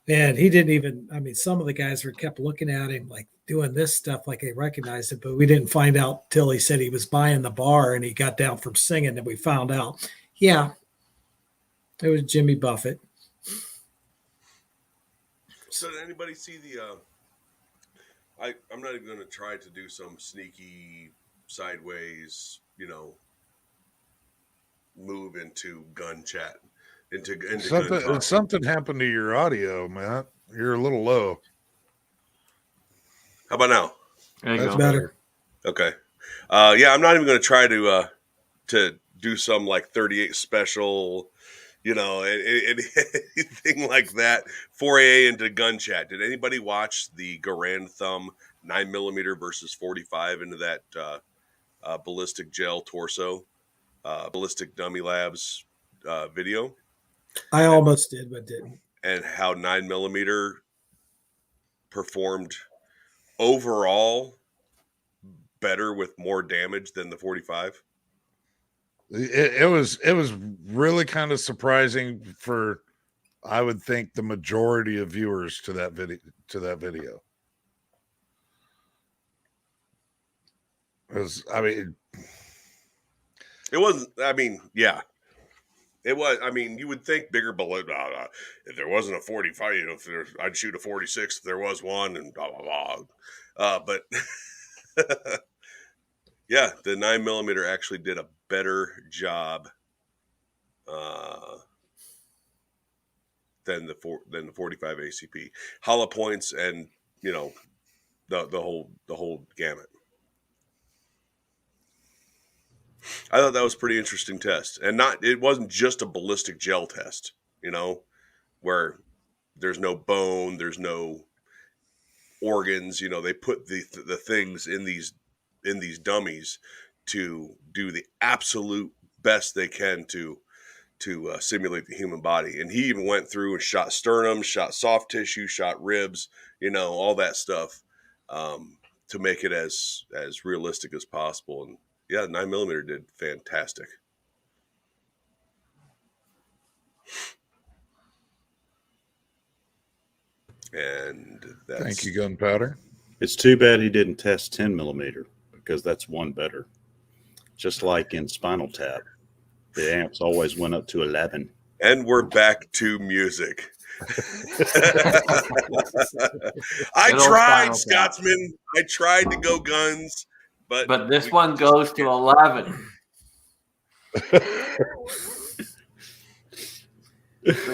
And he didn't even, I mean, some of the guys were kept looking at him like doing this stuff like they recognized it, but we didn't find out till he said he was buying the bar and he got down from singing, and we found out, yeah, it was Jimmy Buffett. So did anybody see the I'm not even going to try to do some sneaky sideways, move into gun chat, into gun talk. Something happened to your audio, Matt. You're a little low. How about now? There you That's go. better. Okay. Yeah, I'm not even going to try to do some like 38 special, anything like that. 4A into gun chat. Did anybody watch the Garand Thumb 9mm versus 45 into that ballistic gel torso, ballistic dummy labs video? I almost did, but didn't. And how 9mm performed overall better with more damage than the 45? It was really kind of surprising for, I would think, the majority of viewers to that video. It wasn't. I mean, yeah, it was. I mean, you would think bigger bullet. If there wasn't a 45, I'd shoot a 46 if there was one, and blah blah blah. But yeah, the 9mm actually did a better job than the 45 ACP. Hollow points and the whole gamut. I thought that was a pretty interesting test, and it wasn't just a ballistic gel test, where there's no bone, there's no organs. They put the things in these dummies to do the absolute best they can to simulate the human body. And he even went through and shot sternum, shot soft tissue, shot ribs, all that stuff to make it as realistic as possible. And yeah, 9mm did fantastic. And that's... Thank you, Gunpowder. It's too bad he didn't test 10mm because that's one better. Just like in Spinal Tap, the amps always went up to 11. And we're back to music. I tried, Scotsman. I tried to go guns, but this one goes to 11. But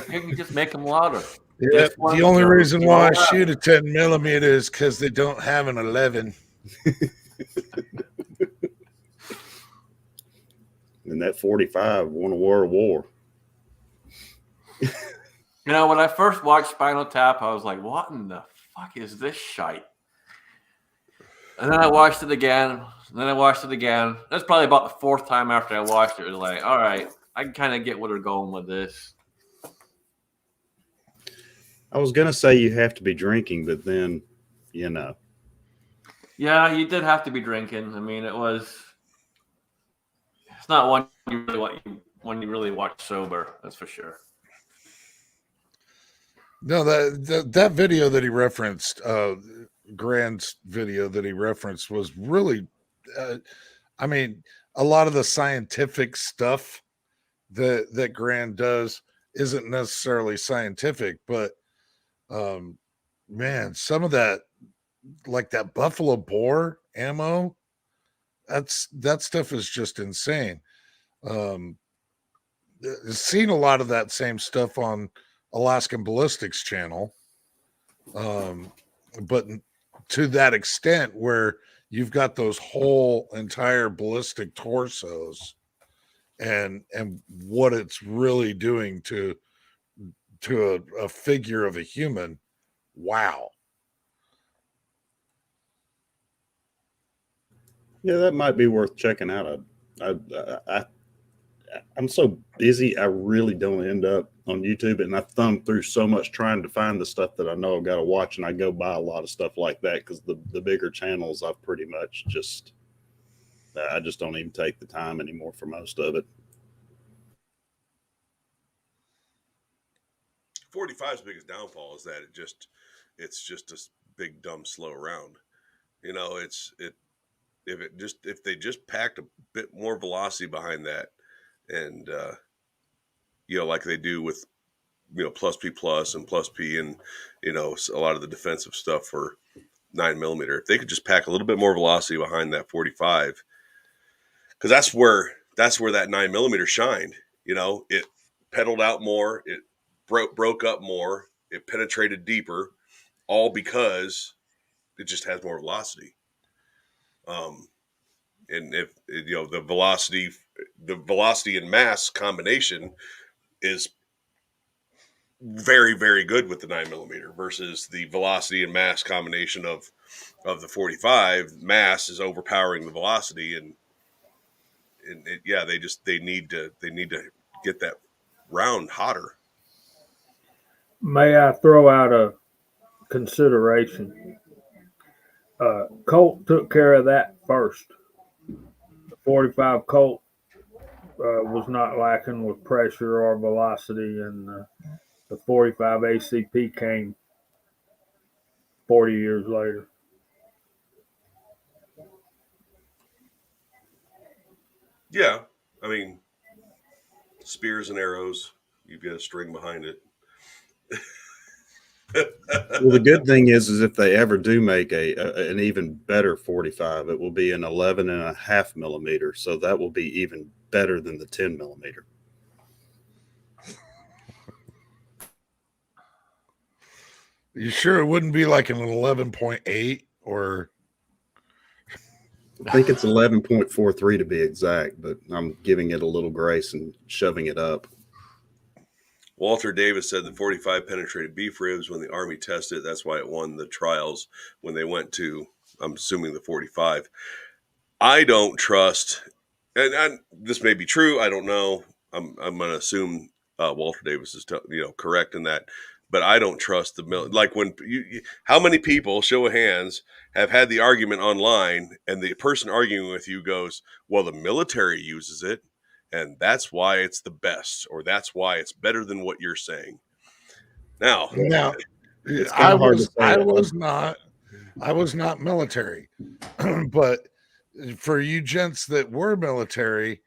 can you just make them louder? Yeah, the only reason why I shoot a 10mm is because they don't have an 11. And that 45 won a world war. When I first watched Spinal Tap, I was like, what in the fuck is this shite? And then I watched it again. And then I watched it again. That's probably about the fourth time after I watched it. It was like, all right, I can kind of get where they're going with this. I was going to say you have to be drinking, but then, Yeah, you did have to be drinking. I mean, it's not one you really watch sober, that's for sure. No, that video that he referenced, Grant's video that he referenced was really, I mean, a lot of the scientific stuff that Grant does isn't necessarily scientific, but man, some of that, like that buffalo boar ammo, that stuff is just insane. Seen a lot of that same stuff on Alaskan Ballistics channel, but to that extent where you've got those whole entire ballistic torsos and what it's really doing to a figure of a human. Wow. Yeah, that might be worth checking out. I'm so busy, I really don't end up on YouTube, and I thumb through so much trying to find the stuff that I know I've got to watch, and I go buy a lot of stuff like that because the bigger channels I've pretty much just I just don't even take the time anymore for most of it. 45's biggest downfall is that it's just a big dumb slow round. You know, if they just packed a bit more velocity behind that, and like they do with plus P plus and plus P, and a lot of the defensive stuff for 9mm. If they could just pack a little bit more velocity behind that 45, because that's where that 9mm shined. It pedaled out more, it broke up more, it penetrated deeper, all because it just has more velocity. And if the velocity and mass combination is very, very good with the 9mm versus the velocity and mass combination of the 45. Mass is overpowering the velocity, and they need to get that round hotter. May I throw out a consideration? Colt took care of that first. The 45 Colt was not lacking with pressure or velocity, and the 45 ACP came 40 years later. Yeah, I mean, spears and arrows, you've got a string behind it. Well, the good thing is if they ever do make an even better 45, it will be an 11.5mm. So that will be even better than the 10mm. You sure it wouldn't be like an 11.8 or? I think it's 11.43 to be exact, but I'm giving it a little grace and shoving it up. Walter Davis said the 45 penetrated beef ribs when the Army tested it. That's why it won the trials when they went to, I'm assuming, the 45. I don't trust, and this may be true, I don't know. I'm going to assume Walter Davis is correct in that, but I don't trust the like when how many people, show of hands, have had the argument online and the person arguing with you goes, well, the military uses it and that's why it's the best, or that's why it's better than what you're saying. Now, it's kind of hard to say. I was not military, but for you gents that were military,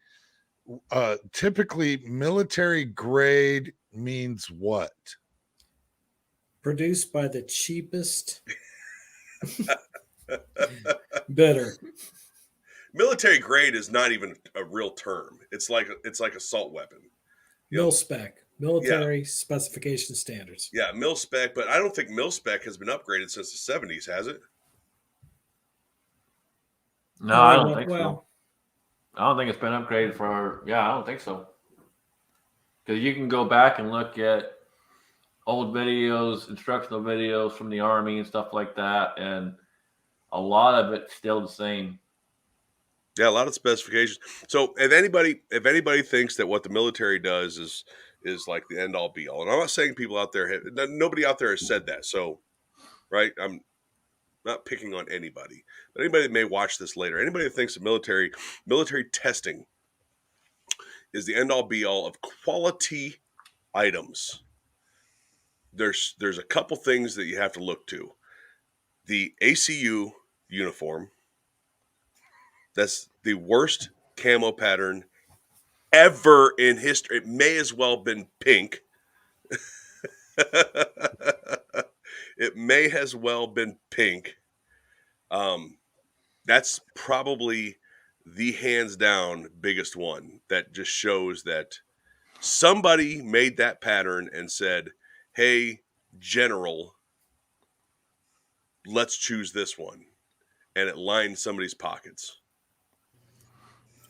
typically military grade means what? Produced by the cheapest bidder. Military grade is not even a real term. It's like assault weapon. Mil spec, military specification standards. Yeah, mil spec, but I don't think mil spec has been upgraded since the 70s, has it? No, I don't think so. I don't think it's been upgraded I don't think so. Because you can go back and look at old videos, instructional videos from the Army and stuff like that, and a lot of it's still the same. Yeah, a lot of specifications. So if anybody thinks that what the military does is like the end all be all, and I'm not saying people out there nobody out there has said that. So, right, I'm not picking on anybody, but anybody that may watch this later, anybody that thinks that military testing is the end all be all of quality items, there's a couple things that you have to look to. The ACU uniform. That's the worst camo pattern ever in history. It may as well have been pink. It may as well have been pink. That's probably the hands down biggest one that just shows that somebody made that pattern and said, hey, General, let's choose this one. And it lined somebody's pockets.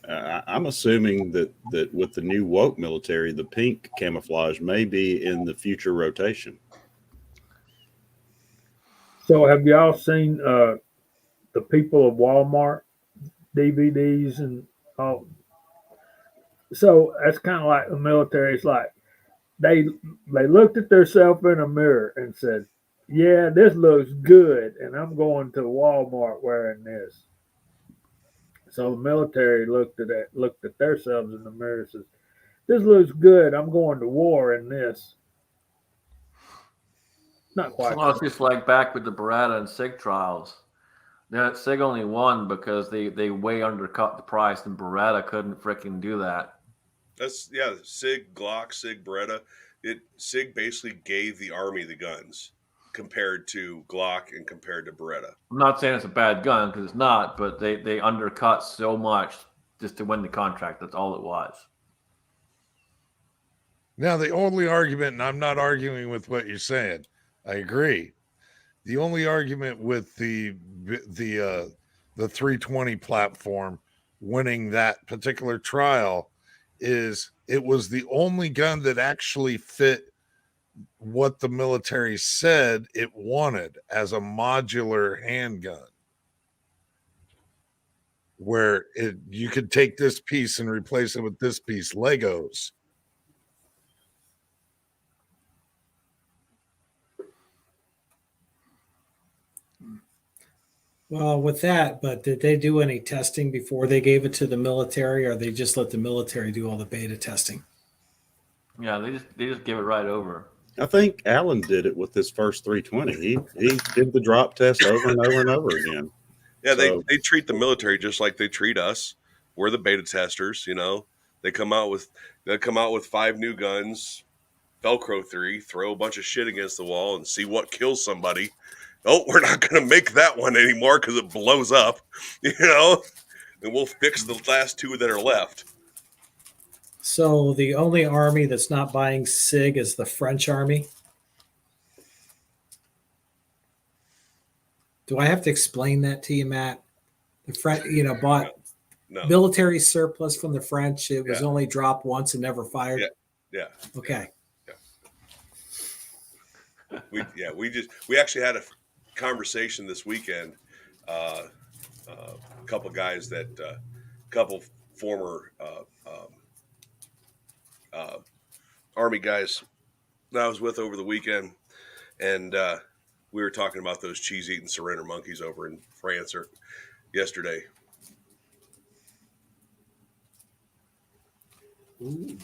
I'm assuming that with the new woke military, the pink camouflage may be in the future rotation. So have y'all seen the people of Walmart DVDs and all. So that's kind of like the military. It's like they looked at themselves in a mirror and said, "Yeah, this looks good, and I'm going to Walmart wearing this." So the military looked at themselves in the mirror and says, "This looks good. I'm going to war in this." Not quite. Well, it's just like back with the Beretta and SIG trials. Yeah, SIG only won because they way undercut the price, and Beretta couldn't freaking do that. That's SIG, Glock, SIG, Beretta. SIG basically gave the Army the guns compared to Glock and compared to Beretta. I'm not saying it's a bad gun because it's not, but they undercut so much just to win the contract. That's all it was. Now, the only argument, and I'm not arguing with what you're saying, I agree. The only argument with the 320 platform winning that particular trial is it was the only gun that actually fit what the military said it wanted as a modular handgun, where you could take this piece and replace it with this piece, Legos. Well, with that, but did they do any testing before they gave it to the military, or they just let the military do all the beta testing? Yeah, they just give it right over. I think Allen did it with his first 320. He did the drop test over and over and over again. Yeah, So- they treat the military just like they treat us. We're the beta testers, They come out with 5 new guns, Velcro 3, throw a bunch of shit against the wall and see what kills somebody. Oh, we're not going to make that one anymore because it blows up, and we'll fix the last 2 that are left. So the only army that's not buying SIG is the French army. Do I have to explain that to you, Matt? The French, bought No. military surplus from the French. It was Yeah. only dropped once and never fired. Yeah. Okay. We actually had a conversation this weekend. A couple guys couple former Army guys that I was with over the weekend, and we were talking about those cheese-eating surrender monkeys over in France yesterday. Ooh.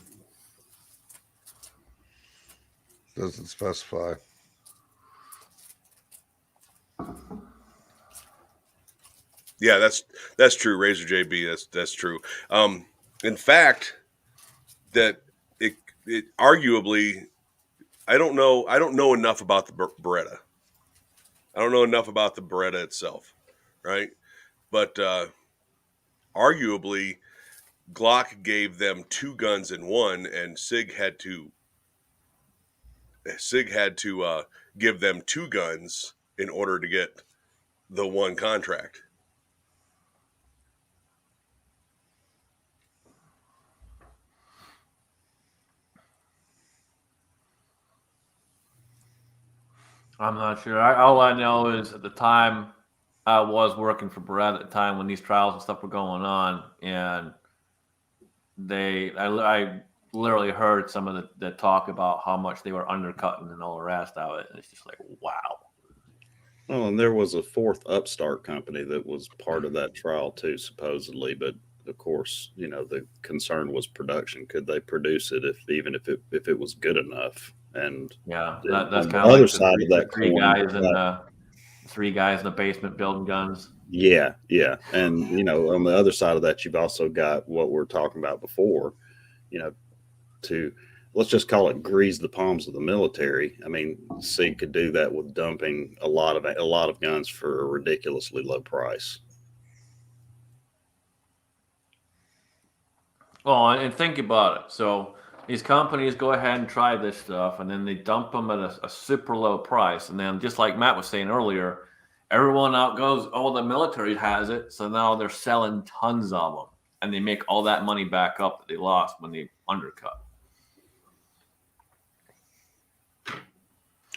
Doesn't specify. Yeah, that's true, Razor JB. That's true. In fact, that it arguably, I don't know enough about the Beretta. I don't know enough about the Beretta itself, right? But arguably, Glock gave them 2 guns in one, and SIG had to give them 2 guns in order to get the one contract. I'm not sure. All I know is at the time I was working for Beretta at the time when these trials and stuff were going on, and I literally heard some of the talk about how much they were undercutting and all the rest of it, and it's just like, wow. Well, and there was a 4th upstart company that was part of that trial too, supposedly. But of course, the concern was production. Could they produce it even if it was good enough? And Yeah, on that's the kind of other like side of that three coin, guys in the 3 guys in the basement building guns. yeah. And on the other side of that, you've also got what we're talking about before, to let's just call it grease the palms of the military. I mean, SIG could do that with dumping a lot of guns for a ridiculously low price. Well, and think about it. So these companies go ahead and try this stuff, and then they dump them at a super low price. And then, just like Matt was saying earlier, everyone out goes, oh, the military has it. So now they're selling tons of them, and they make all that money back up that they lost when they undercut.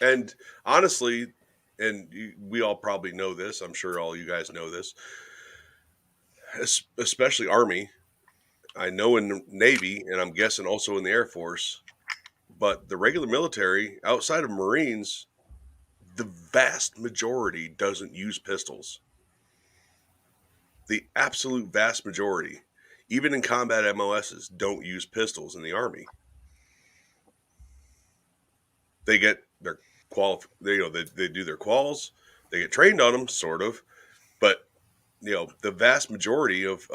And honestly, we all probably know this, I'm sure all you guys know this, especially Army. I know in the Navy, and I'm guessing also in the Air Force, but the regular military, outside of Marines, the vast majority doesn't use pistols. The absolute vast majority, even in combat MOSs, don't use pistols in the Army. They get their they do their quals, they get trained on them, sort of, but the vast majority of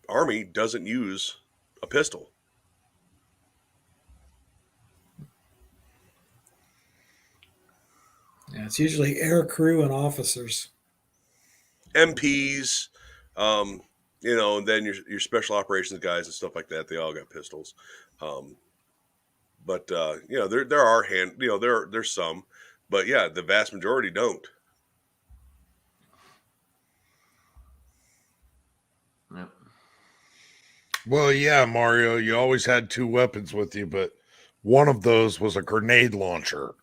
Army doesn't use a pistol. Yeah, it's usually air crew and officers. MPs, and then your special operations guys and stuff like that, they all got pistols. But there are there's some, but yeah, the vast majority don't. Yep. Well, yeah, Mario, you always had two weapons with you, but one of those was a grenade launcher.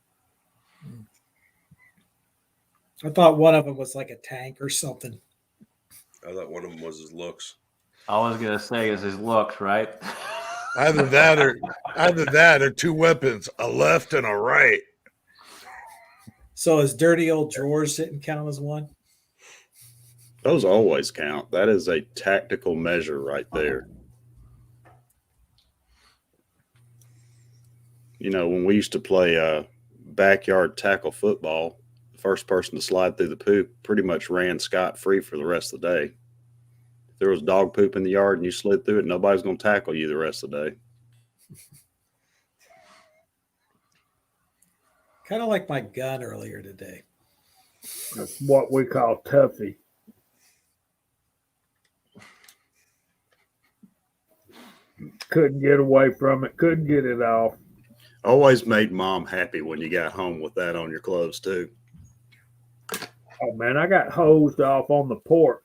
I thought one of them was like a tank or something. I thought one of them was his looks. I was gonna say is his looks, right? Either that or two weapons, a left and a right. So his dirty old drawers didn't count as one? Those always count. That is a tactical measure right there. When we used to play backyard tackle football, the first person to slide through the poop pretty much ran scot-free for the rest of the day. If there was dog poop in the yard and you slid through it, nobody's going to tackle you the rest of the day. Kind of like my gun earlier today. That's what we call toughy. Couldn't get away from it. Couldn't get it off. Always made mom happy when you got home with that on your clothes too. Oh man, I got hosed off on the porch.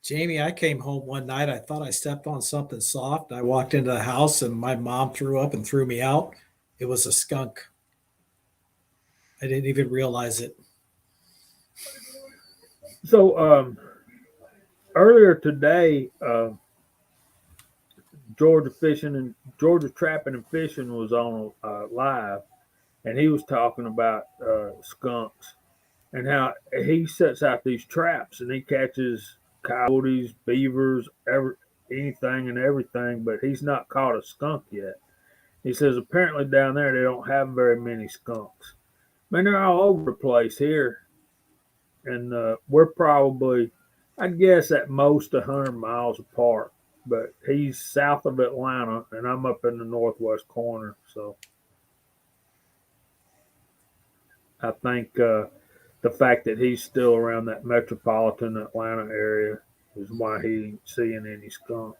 Jamie, I came home one night. I thought I stepped on something soft. I walked into the house and my mom threw up and threw me out. It was a skunk. I didn't even realize it. So earlier today, Georgia Trapping and Fishing was on live, and he was talking about skunks and how he sets out these traps and he catches coyotes, beavers, anything and everything, but he's not caught a skunk yet. He says apparently down there they don't have very many skunks. Man, they're all over the place here, and we're probably, I'd guess, at most 100 miles apart. But he's south of Atlanta, and I'm up in the northwest corner. So I think the fact that he's still around that metropolitan Atlanta area is why he ain't seeing any skunks.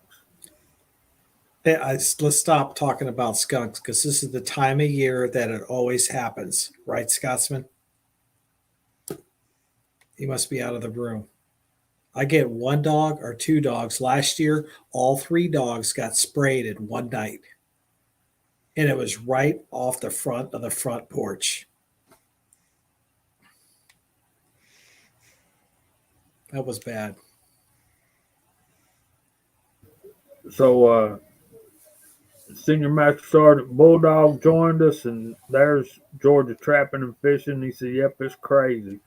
Let's stop talking about skunks because this is the time of year that it always happens. Right, Scotsman? He must be out of the room. I get one dog or two dogs. Last year, all three dogs got sprayed in one night. And it was right off the front of the front porch. That was bad. So Senior Master Sergeant Bulldog joined us, and there's Georgia Trapping and Fishing. He said, yep, it's crazy.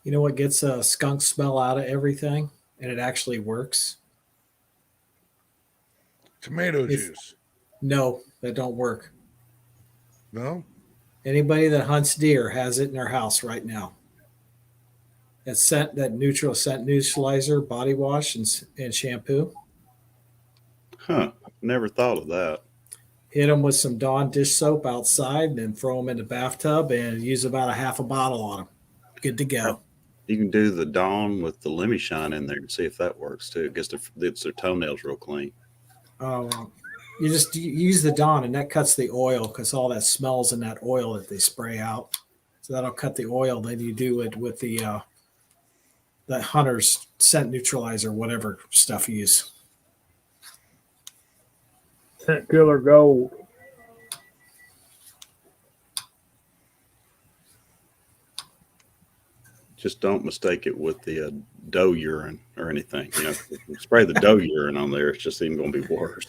You know what gets a skunk smell out of everything? And it actually works? Tomato juice. No, that don't work. No? Anybody that hunts deer has it in their house right now. That neutral scent neutralizer, body wash, and shampoo. Huh. Never thought of that. Hit them with some Dawn dish soap outside and then throw them in the bathtub and use about a half a bottle on them. Good to go. You can do the Dawn with the Lemmy Shine in there and see if that works too. It gets their toenails real clean. You just use the Dawn and that cuts the oil because all that smells in that oil that they spray out. So that'll cut the oil. Then you do it with the Hunter's scent neutralizer, whatever stuff you use. Scent Killer Gold. Just don't mistake it with the doe urine or anything. You know, if you spray the doe urine on there, it's just even going to be worse.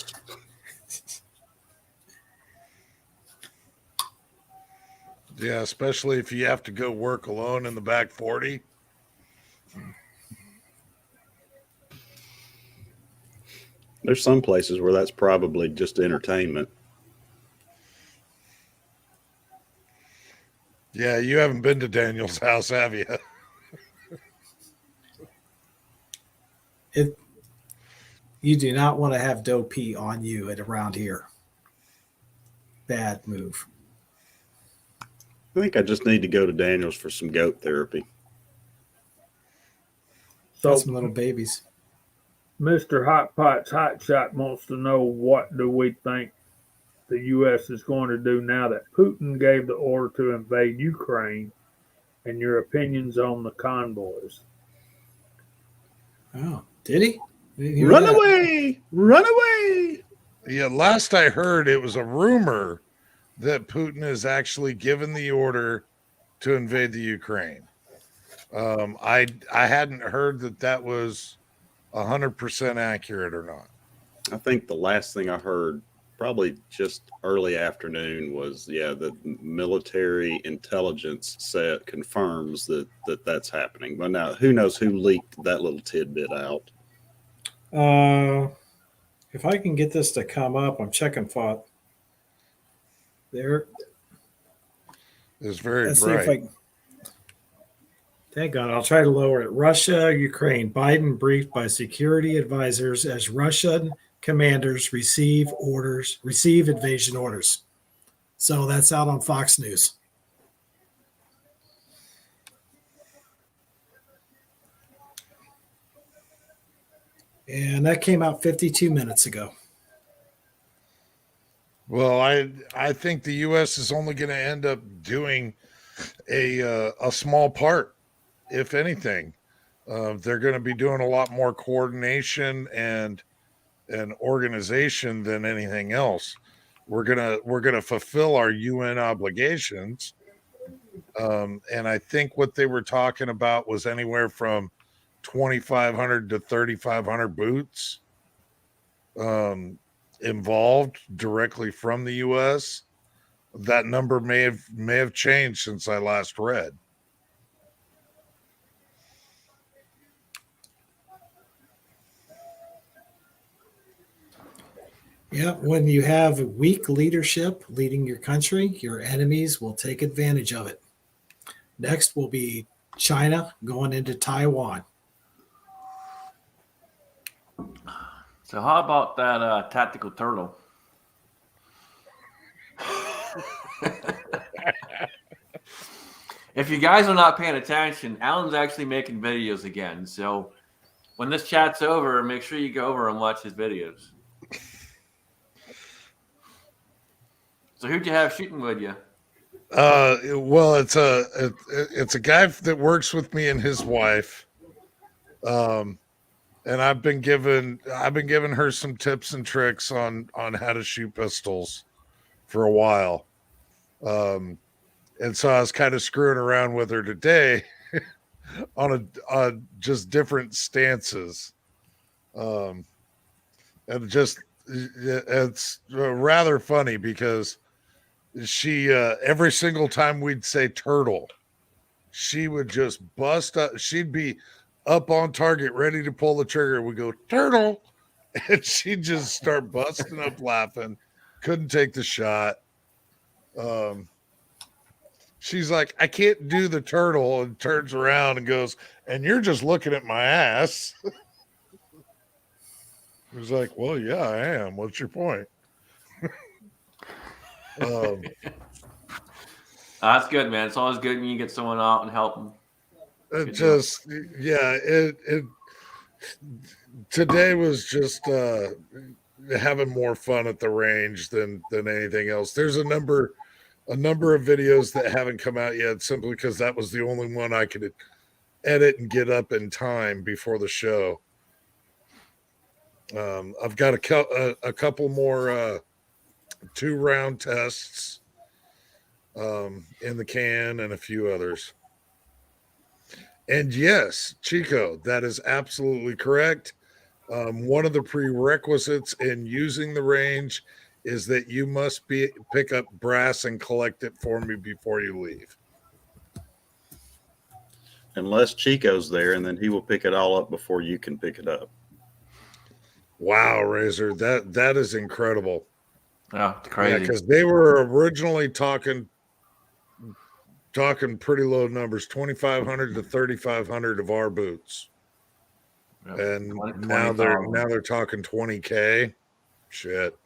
Yeah, especially if you have to go work alone in the back 40. There's some places where that's probably just entertainment. Yeah, you haven't been to Daniel's house, have you? You do not want to have doe pee on you at around here. Bad move. I think I just need to go to Daniel's for some goat therapy. So, Got some little babies. Mr. Hot Pots Hot Shot wants to know, what do we think the U.S. is going to do now that Putin gave the order to invade Ukraine, and your opinions on the convoys? Oh, did he? I didn't hear Run that. away! Run away! Yeah, last I heard, it was a rumor that Putin has actually given the order to invade the Ukraine. I hadn't heard that was 100% accurate or not. I think the last thing I heard, probably just early afternoon, was the military intelligence set confirms that's happening. But now, who knows who leaked that little tidbit out? If I can get this to come up, I'm checking thought. There. It's very Let's bright. see if I. Thank God. I'll try to lower it. Russia, Ukraine. Biden briefed by security advisors as Russian commanders receive invasion orders. So that's out on Fox News. And that came out 52 minutes ago. Well, I think the U.S. is only going to end up doing a small part, if anything. They're going to be doing a lot more coordination and organization than anything else. We're gonna fulfill our UN obligations, and I think what they were talking about was anywhere from 2,500 to 3,500 boots involved directly from the U.S. That number may have changed since I last read. Yeah, when you have weak leadership leading your country, your enemies will take advantage of it. Next will be China going into Taiwan. So how about that tactical turtle? If you guys are not paying attention, Alan's actually making videos again. So when this chat's over, make sure you go over and watch his videos. So who'd you have shooting with you? Well, it's a guy that works with me and his wife. And I've been giving her some tips and tricks on how to shoot pistols for a while. And so I was kind of screwing around with her today on just different stances. And it's rather funny because she every single time we'd say turtle, she would just bust up. She'd be up on target, ready to pull the trigger. We go turtle, and she'd just start busting up laughing. Couldn't take the shot. She's like, I can't do the turtle, and turns around and goes, and you're just looking at my ass. I was like, well, yeah, I am. What's your point? That's good, man. It's always good when you get someone out and help them. It today was just having more fun at the range than anything else. There's a number of videos that haven't come out yet, simply because that was the only one I could edit and get up in time before the show. I've got a couple more 2-round tests in the can and a few others. And yes, Chico, that is absolutely correct. One of the prerequisites in using the range is that you must pick up brass and collect it for me before you leave. Unless Chico's there, and then he will pick it all up before you can pick it up. Wow, Razor, that is incredible. Oh, it's Yeah, crazy. because they were originally talking pretty low numbers, 2,500 to 3,500 of our boots, Yep. and 20 now 20,000. they're talking 20K. Shit.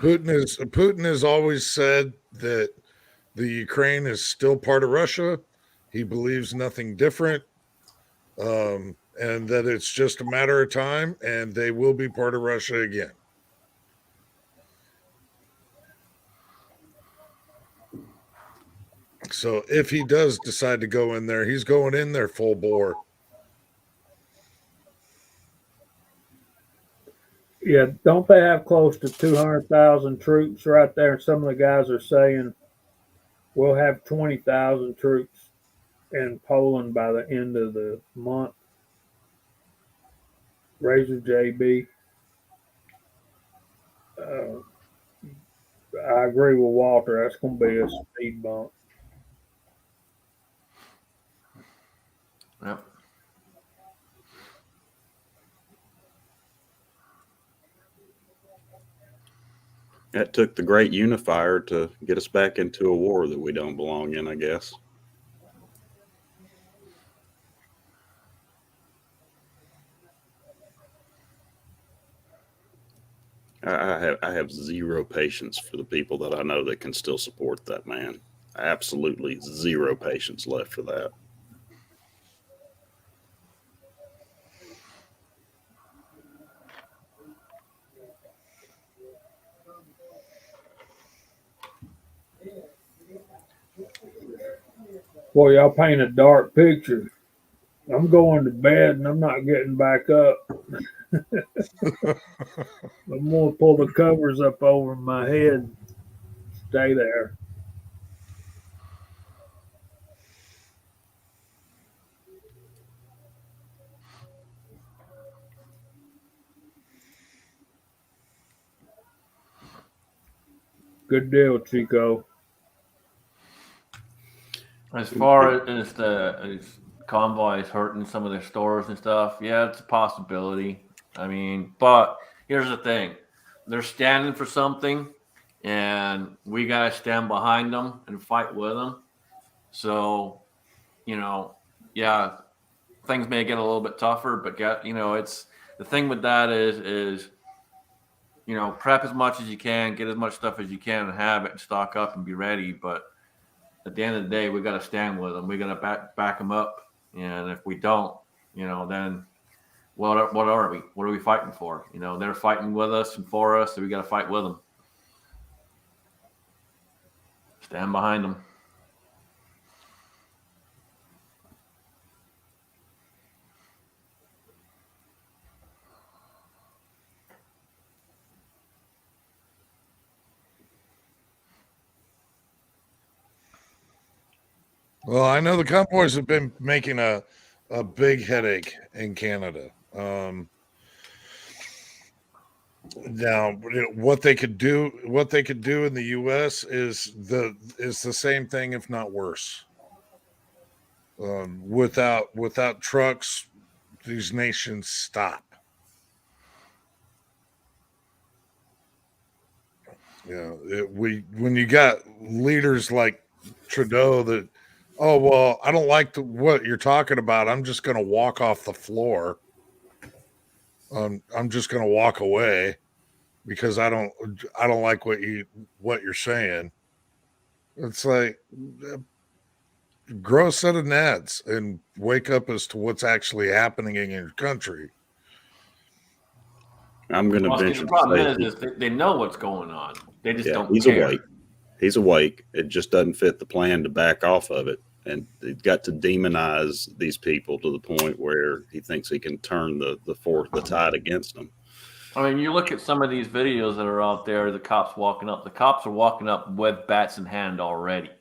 Putin has always said that the Ukraine is still part of Russia. He believes nothing different, and that it's just a matter of time, and they will be part of Russia again. So if he does decide to go in there, he's going in there full bore. Yeah, don't they have close to 200,000 troops right there? Some of the guys are saying we'll have 20,000 troops in Poland by the end of the month. Razor JB. I agree with Walter. That's going to be a speed bump. Yep. That took the great unifier to get us back into a war that we don't belong in, I guess. I have zero patience for the people that I know that can still support that man. Absolutely zero patience left for that. Boy, y'all paint a dark picture. I'm going to bed and I'm not getting back up. I'm going to pull the covers up over my head. Stay there. Good deal, Chico. As far as the convoys hurting some of their stores and stuff, yeah, it's a possibility. I mean, but here's the thing: they're standing for something, and we gotta stand behind them and fight with them. So, yeah, things may get a little bit tougher, but it's the thing with that is prep as much as you can, get as much stuff as you can, and have it, and stock up and be ready. But at the end of the day, we got to stand with them. We got to back them up. And if we don't, then what are we? What are we fighting for? They're fighting with us and for us, so we got to fight with them. Stand behind them. Well, I know the convoys have been making a big headache in Canada. Now, what they could do in the U.S. is the same thing, if not worse. Without trucks, these nations stop. When you got leaders like Trudeau that, oh well, I don't like what you're talking about, I'm just going to walk off the floor. I'm just going to walk away because I don't like what you're saying. It's like, grow a set of gnats and wake up as to what's actually happening in your country. I'm going to venture the problem to is they know what's going on. They just don't he's care. awake. He's awake. It just doesn't fit the plan to back off of it. and it got to demonize these people to the point where he thinks he can turn the tide against them. I mean, you look at some of these videos that are out there, the cops walking up. The cops are walking up with bats in hand already.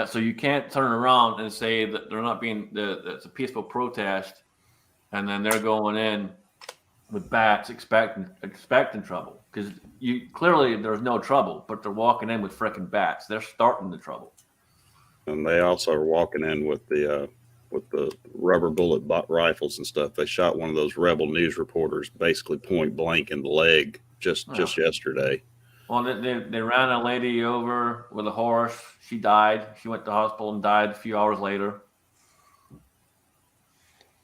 So you can't turn around and say that they're not being that it's a peaceful protest, and then they're going in with bats expecting trouble, because you clearly there's no trouble, but they're walking in with freaking bats. They're starting the trouble. And they also are walking in with the rubber bullet rifles and stuff. They shot one of those rebel news reporters basically point blank in the leg just yesterday. Well, they ran a lady over with a horse. She died. She went to the hospital and died a few hours later.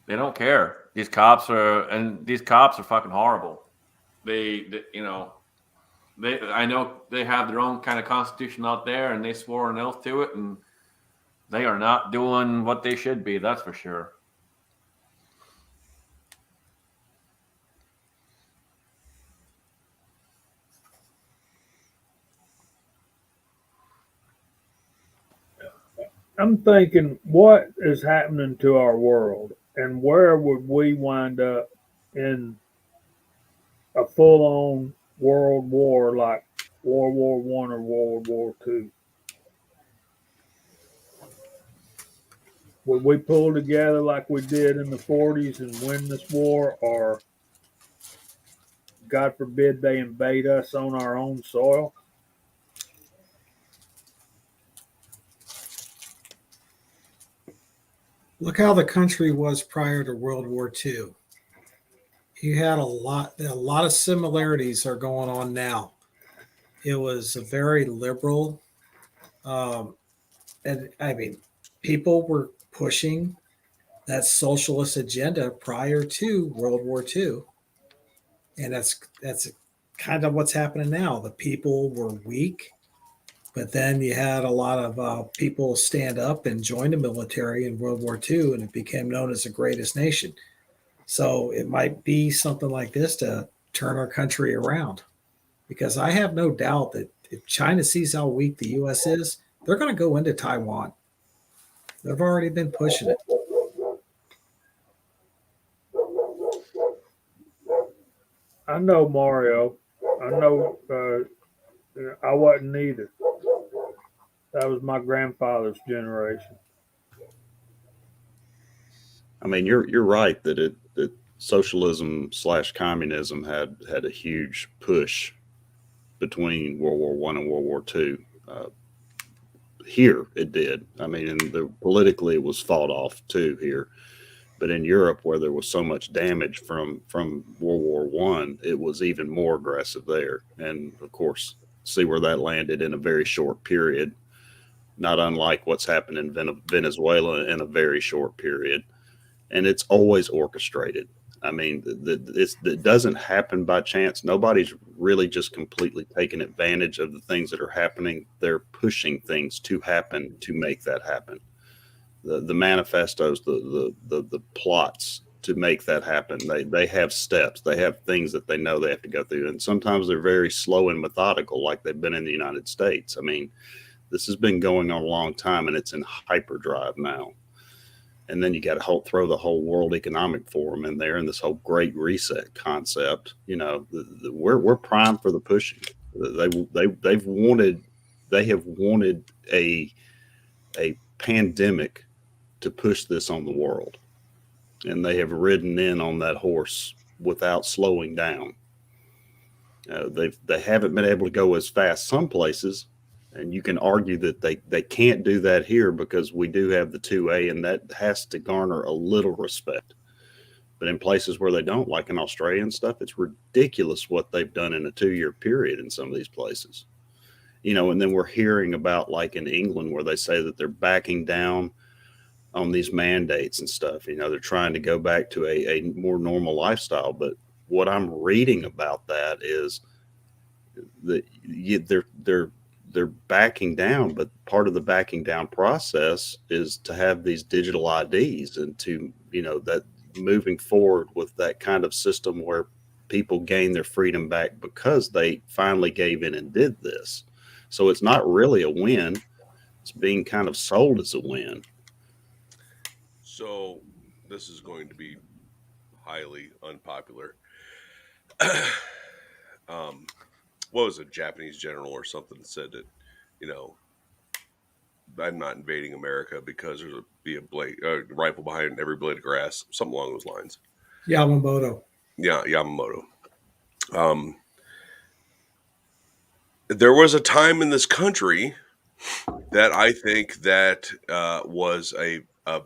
They don't care. These cops are fucking horrible. I know they have their own kind of constitution out there, and they swore an oath to it, and they are not doing what they should be. That's for sure. I'm thinking, what is happening to our world, and where would we wind up in a full-on world war like World War One or World War Two? Would we pull together like we did in the 40s and win this war, or God forbid they invade us on our own soil? Look how the country was prior to World War II. You had a lot of similarities are going on now. It was a very liberal, and I mean, people were pushing that socialist agenda prior to World War II, and that's kind of what's happening now. The people were weak, but then you had a lot of people stand up and join the military in World War II, and it became known as the greatest nation. So it might be something like this to turn our country around, because I have no doubt that if China sees how weak the U.S. is, they're going to go into Taiwan. They've already been pushing it. I know, Mario. I know I wasn't either. That was my grandfather's generation. I mean, you're right that socialism / communism had a huge push between World War One and World War II. Here it did. I mean, and politically it was fought off too here. But in Europe, where there was so much damage from World War One, it was even more aggressive there. And of course, see where that landed in a very short period, not unlike what's happened in Venezuela in a very short period. And it's always orchestrated. I mean, it doesn't happen by chance. Nobody's really just completely taking advantage of the things that are happening. They're pushing things to happen to make that happen. The manifestos, the plots to make that happen. They have steps. They have things that they know they have to go through. And sometimes they're very slow and methodical, like they've been in the United States. I mean, this has been going on a long time, and it's in hyperdrive now. And then you got to throw the whole World Economic Forum in there and this whole Great Reset concept. You know, we're primed for the pushing. They have wanted a pandemic to push this on the world, and they have ridden in on that horse without slowing down. They haven't been able to go as fast some places. And you can argue that they can't do that here because we do have the 2A, and that has to garner a little respect. But in places where they don't, like in Australia and stuff, it's ridiculous what they've done in a 2-year period in some of these places. You know, and then we're hearing about, like in England, where they say that they're backing down on these mandates and stuff. You know, they're trying to go back to a more normal lifestyle. But what I'm reading about that is that they're backing down, but part of the backing down process is to have these digital IDs and to, you know, that moving forward with that kind of system where people gain their freedom back because they finally gave in and did this. So it's not really a win. it's being kind of sold as a win. So this is going to be highly unpopular. What was a Japanese general or something said that, you know, I'm not invading America because there's a rifle behind every blade of grass, something along those lines. Yamamoto. Yeah, Yamamoto. There was a time in this country that I think that was a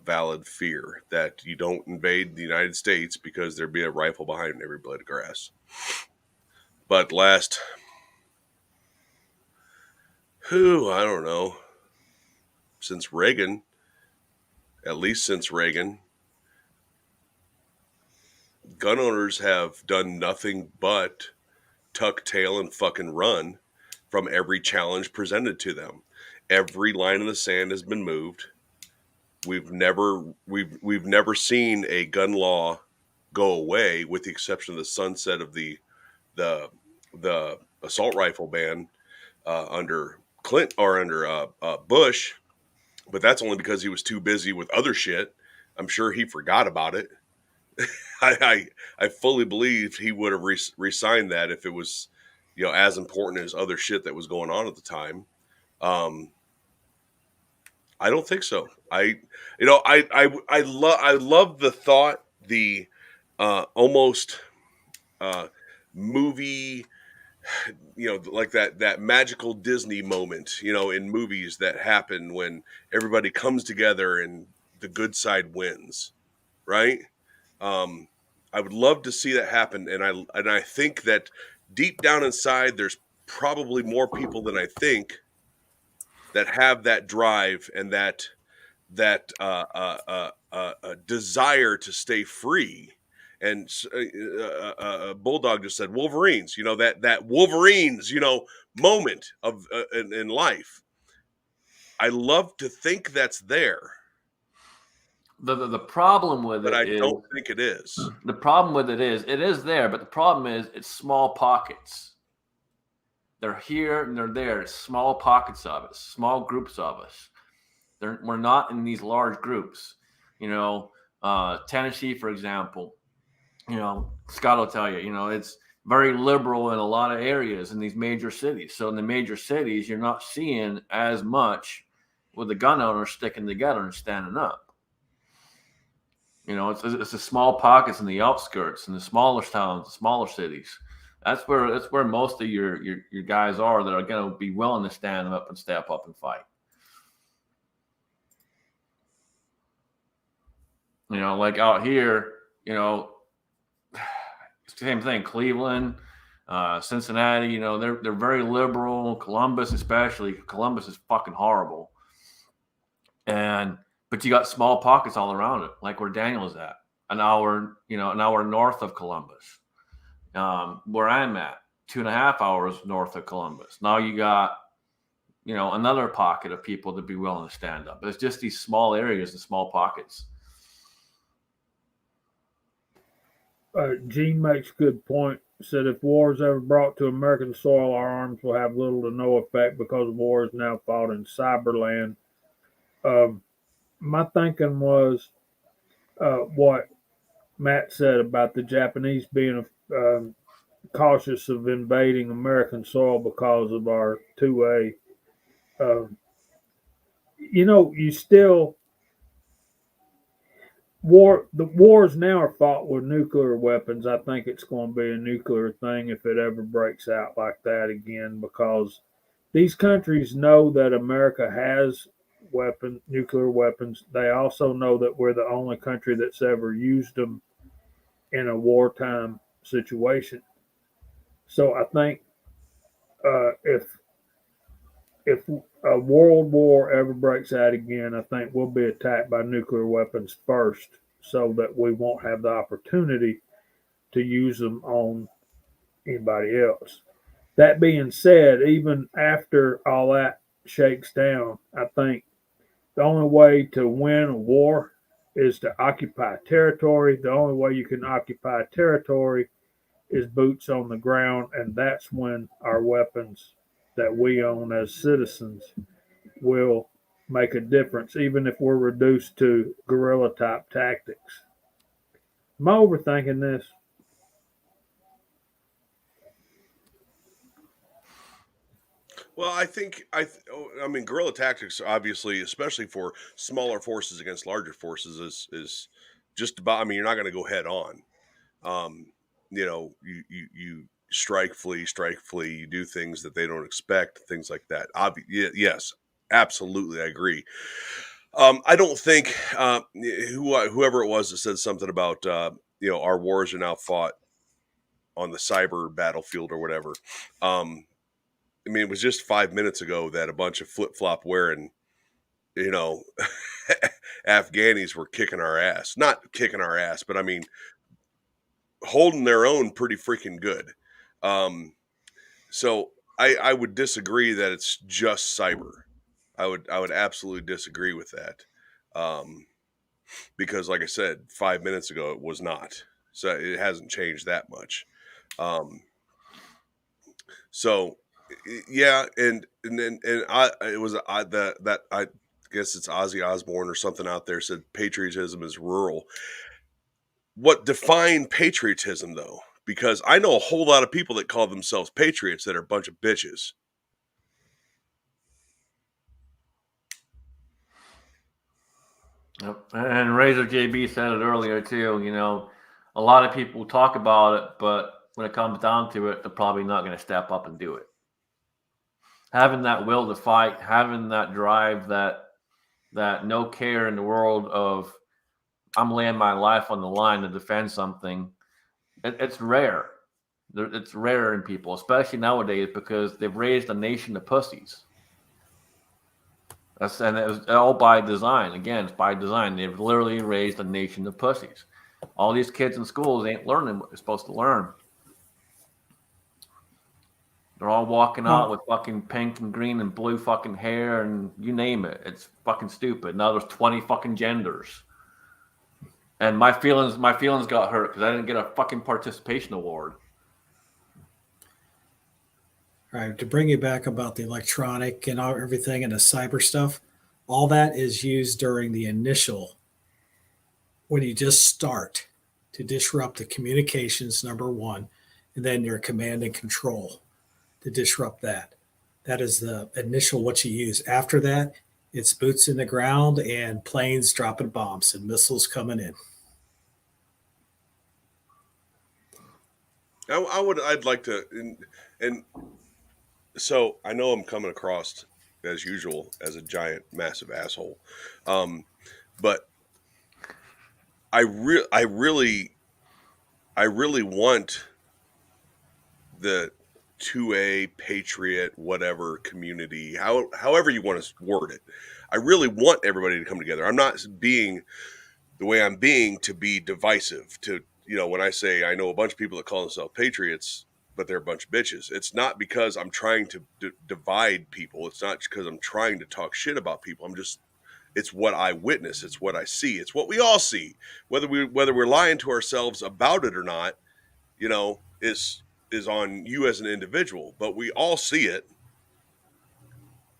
valid fear that you don't invade the United States because there'd be a rifle behind every blade of grass. But I don't know, since Reagan, at least since Reagan, gun owners have done nothing but tuck tail and fucking run from every challenge presented to them. Every line in the sand has been moved. We've never seen a gun law go away, with the exception of the sunset of the assault rifle ban under Clinton or under Bush. But that's only because he was too busy with other shit. I'm sure he forgot about it. I fully believe he would have re-signed that if it was, you know, as important as other shit that was going on at the time. I don't think so. I love the thought, the almost movie, you know, like that magical Disney moment, you know, in movies that happen when everybody comes together and the good side wins, right? I would love to see that happen, and I think that deep down inside, there's probably more people than I think that have that drive and that desire to stay free. And Bulldog just said Wolverines. You know, that Wolverines, you know, moment of in life. I love to think that's there, The problem with but it I is, don't think it is. the problem with it is there, but the problem is it's small pockets. They're here and they're there. It's small pockets of it, small groups of us. We're not in these large groups. You know, Tennessee, for example, you know, Scott will tell you, you know, it's very liberal in a lot of areas in these major cities. So in the major cities, you're not seeing as much with the gun owners sticking together and standing up. You know, it's the small pockets in the outskirts, in the smaller towns, the smaller cities. That's where most of your guys are that are going to be willing to stand up and step up and fight. You know, like out here, you know, same thing. Cleveland, Cincinnati, you know, they're very liberal. Columbus, especially. Columbus is fucking horrible. But you got small pockets all around it, like where Daniel's at, an hour north of Columbus. Where I'm at, 2.5 hours north of Columbus. Now you got, you know, another pocket of people to be willing to stand up. It's just these small areas and small pockets. Gene makes a good point. Said if war is ever brought to American soil, our arms will have little to no effect because war is now fought in cyberland. My thinking was what Matt said about the Japanese being cautious of invading American soil because of our 2A. You know, you still the wars now are fought with nuclear weapons. I think it's going to be a nuclear thing if it ever breaks out like that again, because these countries know that America has nuclear weapons. They also know that we're the only country that's ever used them in a wartime situation. So I think if a world war ever breaks out again, I think we'll be attacked by nuclear weapons first, so that we won't have the opportunity to use them on anybody else. That being said, even after all that shakes down, I think the only way to win a war is to occupy territory. The only way you can occupy territory is boots on the ground, and that's when our weapons that we own as citizens will make a difference, even if we're reduced to guerrilla type tactics. Am I overthinking this? Well, I mean, guerrilla tactics, obviously, especially for smaller forces against larger forces, is just about. I mean, you're not going to go head on. Um, you strike, flee. You do things that they don't expect, things like that. Yes, absolutely, I agree. I don't think whoever it was that said something about our wars are now fought on the cyber battlefield or whatever. I mean, it was just 5 minutes ago that a bunch of flip flop wearing, you know, Afghanis were kicking our ass. Not kicking our ass, but I mean, holding their own pretty freaking good. Um, so I would disagree that it's just cyber. I would absolutely disagree with that. Because like I said, 5 minutes ago it was not. So it hasn't changed that much. Um, so yeah, and then and I it was I that I guess it's Ozzy Osbourne or something out there said patriotism is rural. What defined patriotism though? Because I know a whole lot of people that call themselves patriots that are a bunch of bitches. Yep. And Razor JB said it earlier too. A lot of people talk about it, but when it comes down to it, they're probably not going to step up and do it. Having that will to fight, having that drive, that no care in the world of I'm laying my life on the line to defend something. It's rare. It's rare in people, especially nowadays, because they've raised a nation of pussies. And it was all by design. Again, it's by design. They've literally raised a nation of pussies. All these kids in schools ain't learning what they're supposed to learn. They're all walking out with fucking pink and green and blue fucking hair and you name it. It's fucking stupid. Now there's 20 fucking genders. And my feelings got hurt because I didn't get a fucking participation award. All right, to bring you back about the electronic and everything and the cyber stuff, all that is used during the initial, when you just start to disrupt the communications, number one, and then your command and control to disrupt that. That is the initial what you use. After that, it's boots in the ground and planes dropping bombs and missiles coming in. I'd like to, and so I know I'm coming across as usual as a giant, massive asshole, but I really want the 2A Patriot whatever community, however you want to word it. I really want everybody to come together. I'm not being the way I'm being to be divisive. To when I say I know a bunch of people that call themselves patriots, but they're a bunch of bitches. It's not because I'm trying to divide people. It's not because I'm trying to talk shit about people. It's what I witness. It's what I see. It's what we all see. Whether we're lying to ourselves about it or not, is on you as an individual. But we all see it.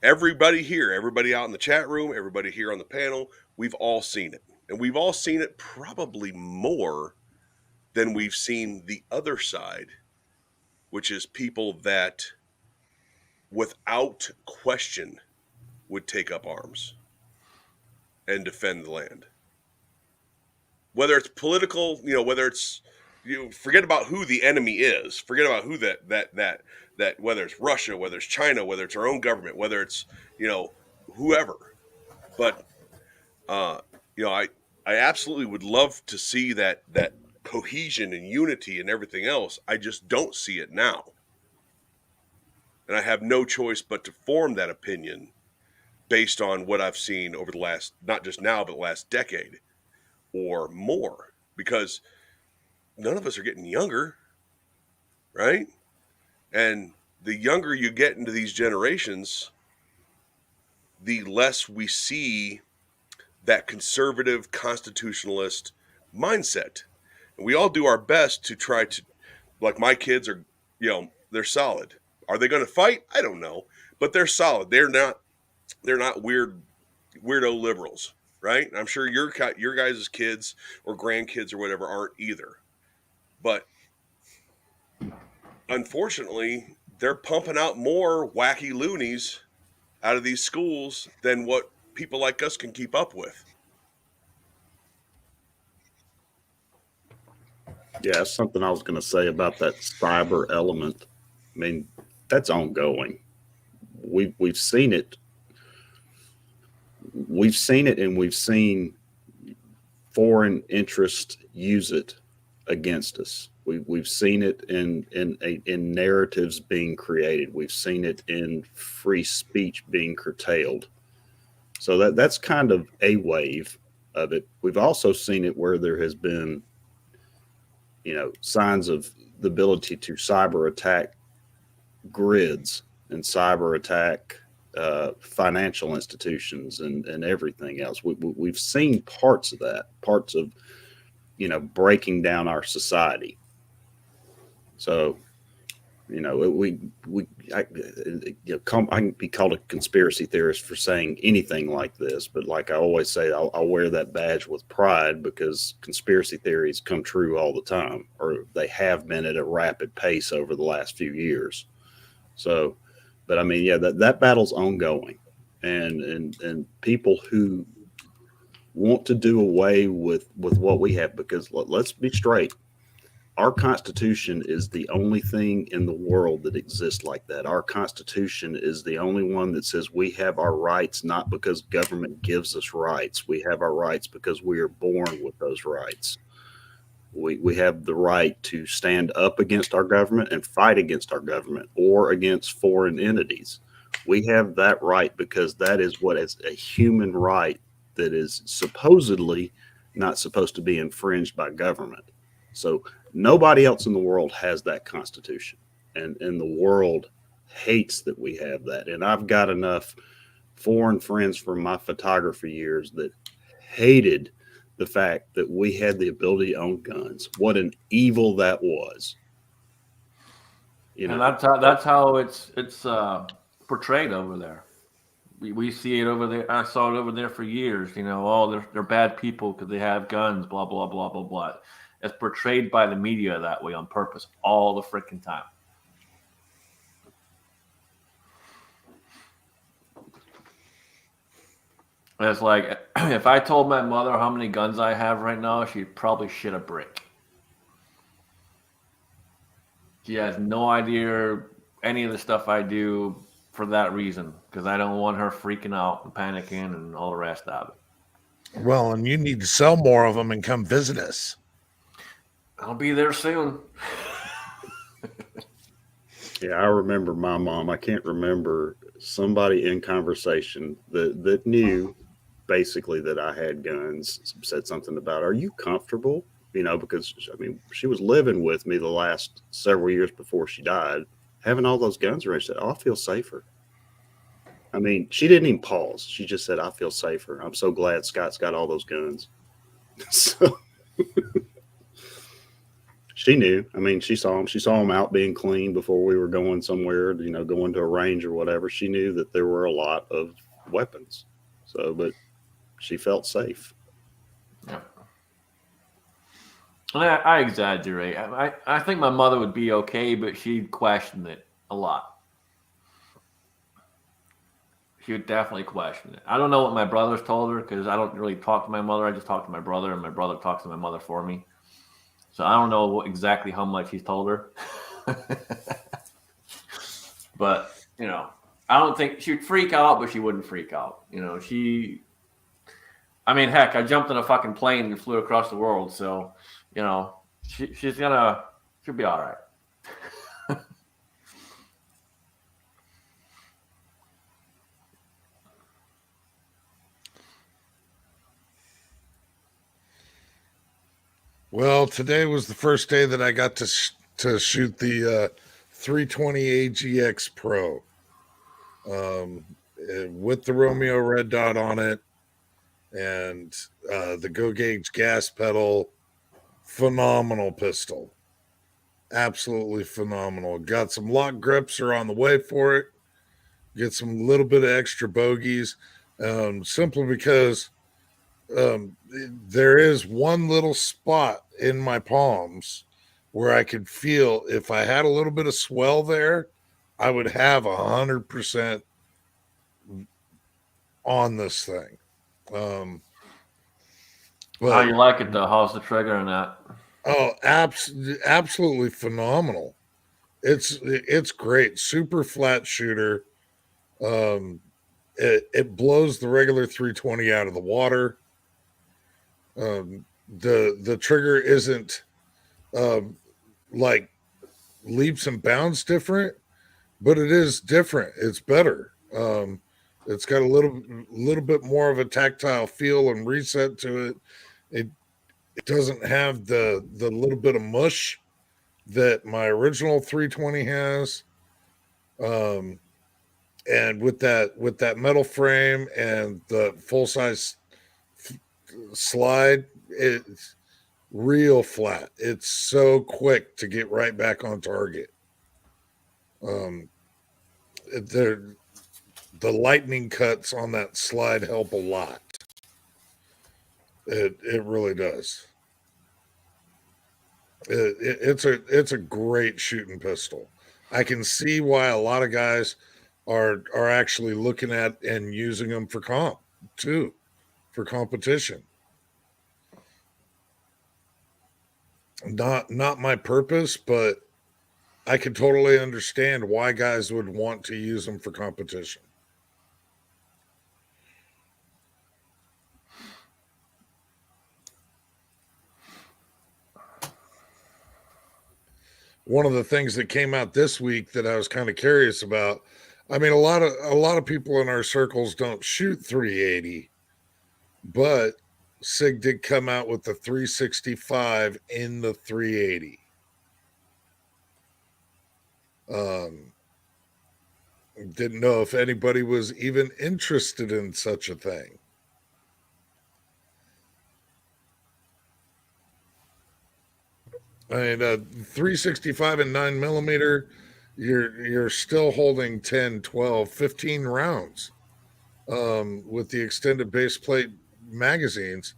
Everybody here, everybody out in the chat room, everybody here on the panel, we've all seen it. And we've all seen it probably more than we've seen the other side, which is people that without question would take up arms and defend the land. Whether it's political, whether it's forget about who the enemy is, forget about who that whether it's Russia, whether it's China, whether it's our own government, whether it's whoever. But I absolutely would love to see that cohesion and unity and everything else. I just don't see it now. And I have no choice but to form that opinion based on what I've seen over the last, not just now, but the last decade or more, because none of us are getting younger, right? And the younger you get into these generations, the less we see that conservative constitutionalist mindset. And we all do our best to try to, like my kids are, they're solid. Are they going to fight? I don't know, but they're solid. They're not weird, weirdo liberals, right? I'm sure your guys' kids or grandkids or whatever aren't either. But unfortunately, they're pumping out more wacky loonies out of these schools than what people like us can keep up with. Yeah, that's something I was going to say about that cyber element. I mean, that's ongoing. We've seen it. We've seen it, and we've seen foreign interest use it against us. We've seen it in narratives being created. We've seen it in free speech being curtailed. So that's kind of a wave of it. We've also seen it where there has been, signs of the ability to cyber attack grids and cyber attack financial institutions and everything else. We've seen parts of that, parts of breaking down our society. So I can be called a conspiracy theorist for saying anything like this, but like I always say, I'll wear that badge with pride because conspiracy theories come true all the time, or they have been at a rapid pace over the last few years. So, but I mean, yeah, that battle's ongoing, and people who want to do away with what we have, because let's be straight. Our Constitution is the only thing in the world that exists like that. Our Constitution is the only one that says we have our rights not because government gives us rights. We have our rights because we are born with those rights. We have the right to stand up against our government and fight against our government or against foreign entities. We have that right because that is what is a human right that is supposedly not supposed to be infringed by government. So nobody else in the world has that Constitution, and the world hates that we have that. And I've got enough foreign friends from my photography years that hated the fact that we had the ability to own guns. What an evil that was. And that's how it's portrayed over there. We see it over there. I saw it over there for years. They're bad people because they have guns. Blah blah blah blah blah. It's portrayed by the media that way on purpose all the freaking time. And it's like if I told my mother how many guns I have right now, she'd probably shit a brick. She has no idea any of the stuff I do for that reason, because I don't want her freaking out and panicking and all the rest of it. Well, and you need to sell more of them and come visit us. I'll be there soon. Yeah, I remember my mom. I can't remember somebody in conversation that knew basically that I had guns said something about, are you comfortable? Because she was living with me the last several years before she died, having all those guns around. She said, oh, I feel safer. She didn't even pause. She just said, I feel safer. I'm so glad Scott's got all those guns. So she knew. She saw them. She saw them out being cleaned before we were going somewhere, going to a range or whatever. She knew that there were a lot of weapons. So, but she felt safe. Yeah. I exaggerate. I think my mother would be okay, but she'd question it a lot. She would definitely question it. I don't know what my brothers told her because I don't really talk to my mother. I just talk to my brother, and my brother talks to my mother for me. So I don't know exactly how much he's told her. But, I don't think she'd freak out, but she wouldn't freak out. Heck, I jumped in a fucking plane and flew across the world. So, she'll be all right. Well, today was the first day that I got to shoot the 320 AGX Pro with the Romeo red dot on it and the Go Gauge gas pedal. Phenomenal pistol. Absolutely phenomenal. Got some lock grips are on the way for it. Get some little bit of extra bogeys. simply because there is one little spot in my palms where I could feel if I had a little bit of swell there, I would have 100% on this thing. How you But like it though? How's the trigger and that? oh, absolutely phenomenal. It's great. Super flat shooter. Um, it blows the regular 320 out of the water. The trigger isn't like leaps and bounds different, but it is different. It's better. It's got a little bit more of a tactile feel and reset to it. It doesn't have the little bit of mush that my original 320 has. Um, and with that metal frame and the full size slide, it's real flat. It's so quick to get right back on target. Um, the lightning cuts on that slide help a lot. It really does. It's a great shooting pistol. I can see why a lot of guys are actually looking at and using them for comp too, for competition. Not my purpose, but I can totally understand why guys would want to use them for competition. One of the things that came out this week that I was kind of curious about. I mean, a lot of people in our circles don't shoot 380, but SIG did come out with the 365 in the 380. Didn't know if anybody was even interested in such a thing. I mean, 365 and 9mm, you're still holding 10, 12, 15 rounds. With the extended base plate magazines,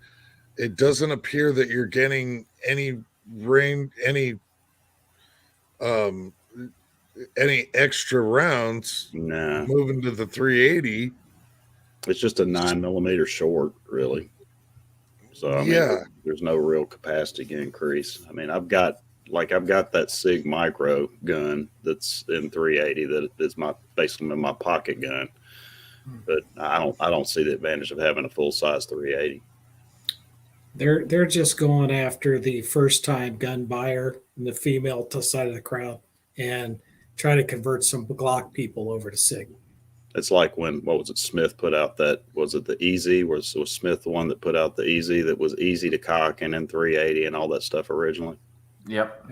it doesn't appear that you're getting any um, any extra rounds Nah, moving to the 380. it's just a 9mm short, really. So I mean, Yeah. there's no real capacity increase. I mean, I've got that Sig Micro gun that's in 380 that is basically my pocket gun, but I don't see the advantage of having a full size 380. They're just going after the first time gun buyer and the female side of the crowd and try to convert some Glock people over to SIG. It's like when, what was it, Smith put out that, was it the Easy? Was Smith the one that put out the Easy that was easy to cock and in 380 and all that stuff originally? Yep.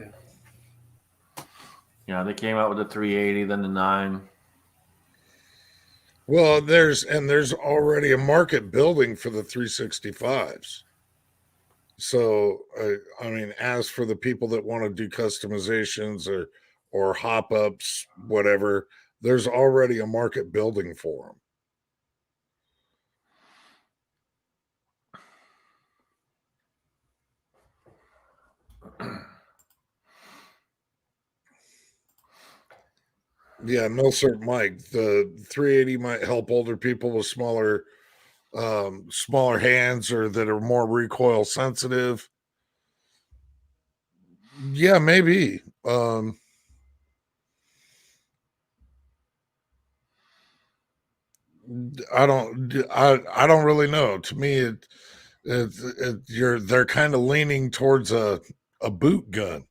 Yeah, they came out with the 380, then the 9. Well, there's already a market building for the 365s. So, I mean, as for the people that want to do customizations or hop ups, whatever, there's already a market building for them. Yeah, Milcert Mike, the 380 might help older people with smaller hands or that are more recoil sensitive. Yeah, maybe. I don't really know. To me, they're kind of leaning towards a boot gun.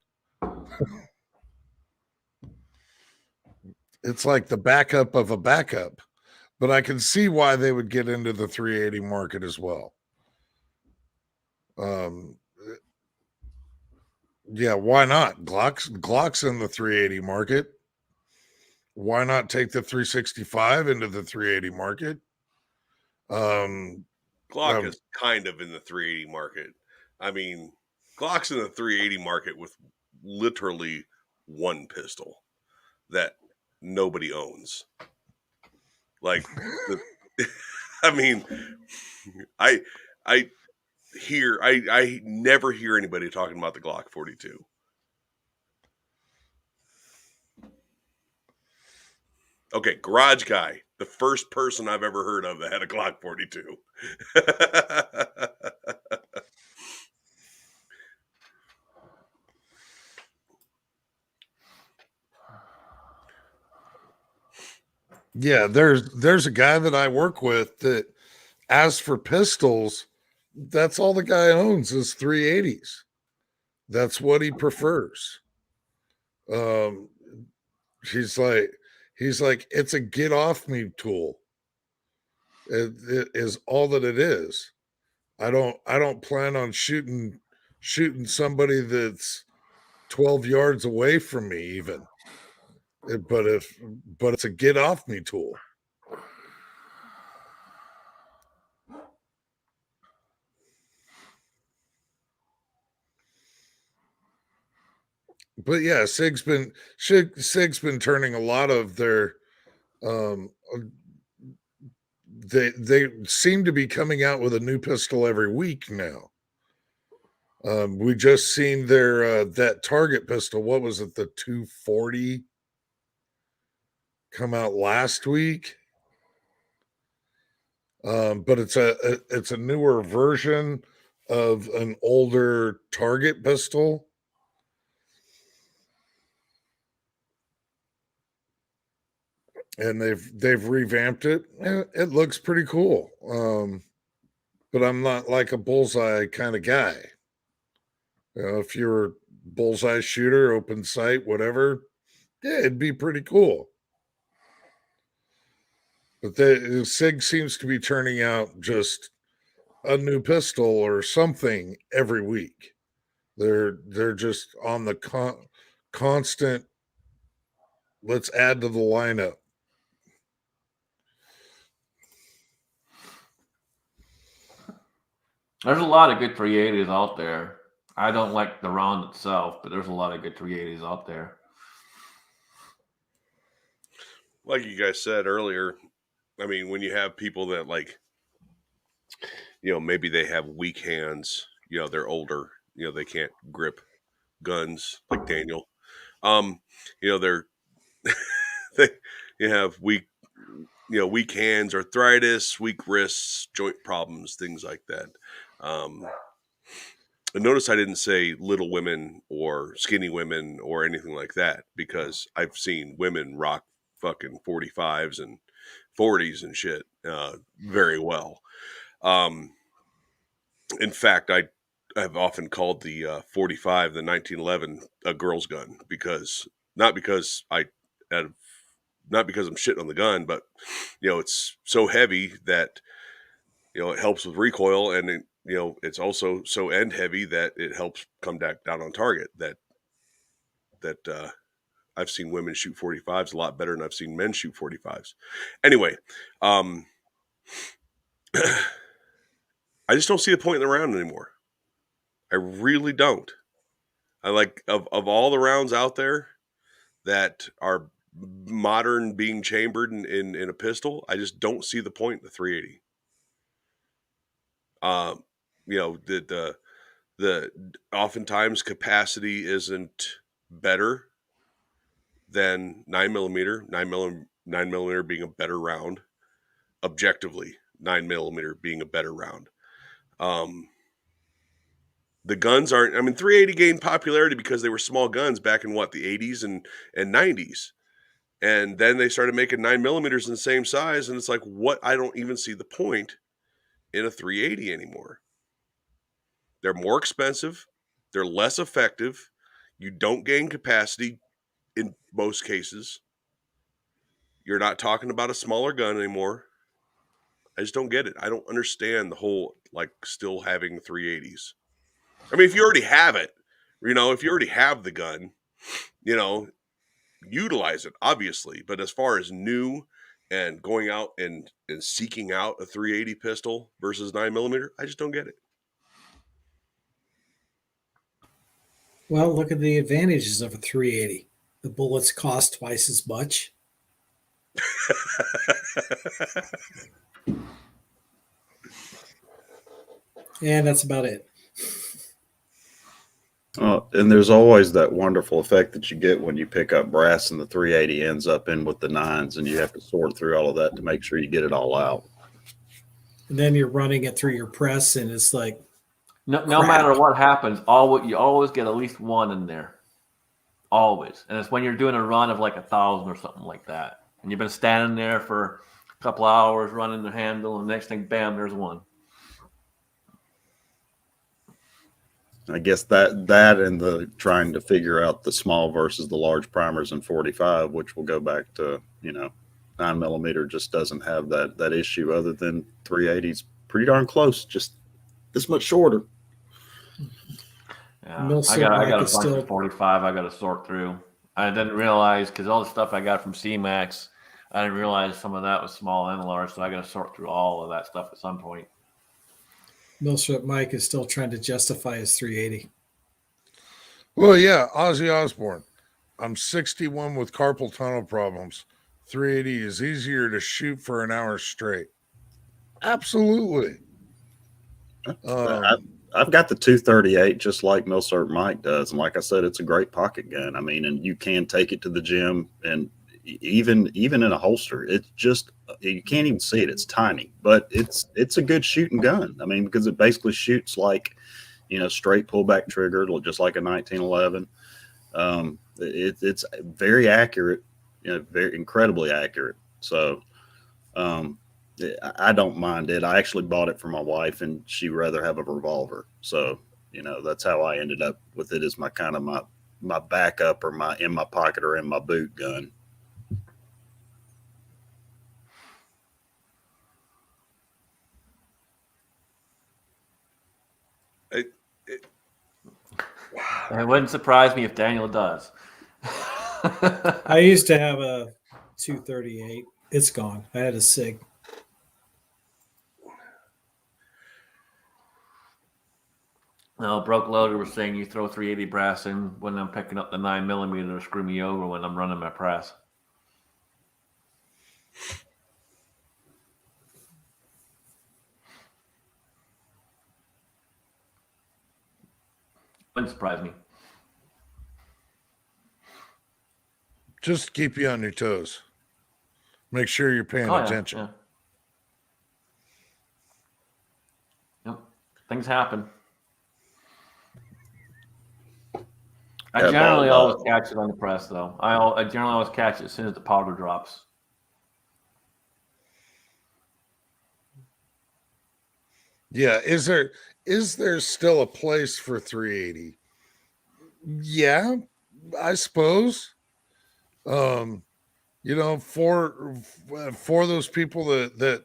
It's like the backup of a backup, but I can see why they would get into the 380 market as well. Yeah, why not? Glock's in the 380 market. Why not take the 365 into the 380 market? Glock is kind of in the 380 market. I mean, Glock's in the 380 market with literally one pistol that nobody owns. Like, I mean, I never hear anybody talking about the Glock 42. Okay, garage guy, the first person I've ever heard of that had a Glock 42. Yeah, there's a guy that I work with that, as for pistols, that's all the guy owns is 380s. That's what he prefers. Um, he's like it's a get off me tool. It is all that it is. I don't plan on shooting somebody that's 12 yards away from me even. But it's a get off me tool. But yeah, Sig's been turning a lot of their they seem to be coming out with a new pistol every week now. We just seen their that target pistol. What was it? The 240 come out last week. But it's a newer version of an older target pistol. And they've revamped it. It looks pretty cool. But I'm not like a bullseye kind of guy. If you're a bullseye shooter, open sight, whatever, yeah, it'd be pretty cool. But the SIG seems to be turning out just a new pistol or something every week. They're just on the constant. Let's add to the lineup. There's a lot of good 380s out there. I don't like the round itself, but there's a lot of good 380s out there. Like you guys said earlier, I mean, when you have people that maybe they have weak hands, they're older, they can't grip guns like Daniel. They're they have weak hands, arthritis, weak wrists, joint problems, things like that. And notice I didn't say little women or skinny women or anything like that, because I've seen women rock fucking 45s and 40s and shit very well. In fact, I've often called the 45, the 1911, a girl's gun, not because I'm shitting on the gun, but it's so heavy that it helps with recoil, and it's also so end heavy that it helps come back down on target. That I've seen women shoot 45s a lot better than I've seen men shoot 45s. Anyway, I just don't see the point in the round anymore. I really don't. I like of all the rounds out there that are modern being chambered in a pistol, I just don't see the point in the 380. The oftentimes capacity isn't better than 9mm. 9mm being a better round, objectively. 9mm being a better round. The guns aren't. I mean, 380 gained popularity because they were small guns back in the 80s and 90s. And then they started making 9mm in the same size, and it's like, what? I don't even see the point in a 380 anymore. They're more expensive. They're less effective. You don't gain capacity in most cases. You're not talking about a smaller gun anymore. I just don't get it. I don't understand the whole, still having 380s. I mean, if you already have it, if you already have the gun, utilize it, obviously. But as far as new and going out and seeking out a 380 pistol versus 9mm, I just don't get it. Well, look at the advantages of a 380. The bullets cost twice as much. And that's about it. And there's always that wonderful effect that you get when you pick up brass and the 380 ends up in with the nines, and you have to sort through all of that to make sure you get it all out. And then you're running it through your press, and it's like, No Crap. matter what happens, you always get at least one in there. Always. And it's when you're doing a run of like 1,000 or something like that. And you've been standing there for a couple hours running the handle, and the next thing, bam, there's one. I guess that and the trying to figure out the small versus the large primers in 45, which will go back to, 9mm just doesn't have that issue, other than 380's pretty darn close, just this much shorter. Yeah, Milsim I got Mike a is bunch still- of 45 I got to sort through. I didn't realize, because all the stuff I got from C-Max, I didn't realize some of that was small and large, so I got to sort through all of that stuff at some point. Millstrip Mike is still trying to justify his 380. Well, yeah, Ozzy Osbourne. I'm 61 with carpal tunnel problems. 380 is easier to shoot for an hour straight. Absolutely. I've got the 238 just like Milcert Mike does, and like I said, it's a great pocket gun. I mean, and you can take it to the gym, and even in a holster, it's just, you can't even see it. It's tiny, but it's a good shooting gun. I mean, because it basically shoots like, straight pullback trigger, just like a 1911. It's very accurate, very incredibly accurate. So I don't mind it. I actually bought it for my wife, and she'd rather have a revolver. So, that's how I ended up with it, as my kind of my backup, or my in my pocket or in my boot gun. And it wouldn't surprise me if Daniel does. I used to have a 238. It's gone. I had a SIG. No, Broke Loader was saying you throw 380 brass in when I'm picking up the 9mm to screw me over when I'm running my press. Wouldn't surprise me. Just keep you on your toes. Make sure you're paying attention. Yeah. Yep. Things happen. I generally always catch it on the press, though. I generally always catch it as soon as the powder drops. Yeah. Is there still a place for 380? Yeah, I suppose. For those people that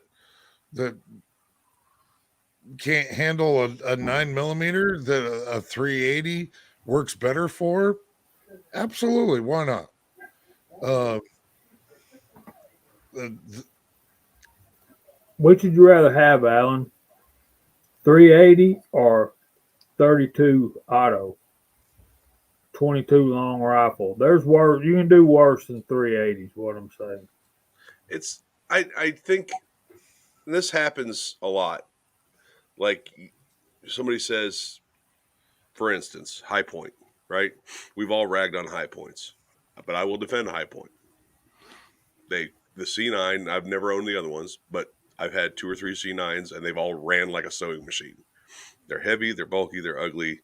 can't handle a 9mm, that a 380 works better for, absolutely, why not? Which would you rather have, Alan? 380 or 32 auto? 22 long rifle. There's worse. You can do worse than 380 is what I'm saying. I think this happens a lot. Like somebody says, for instance, High Point, right? We've all ragged on High Points, but I will defend High Point. The C9, I've never owned the other ones, but I've had 2 or 3 C9s, and they've all ran like a sewing machine. They're heavy, they're bulky, they're ugly,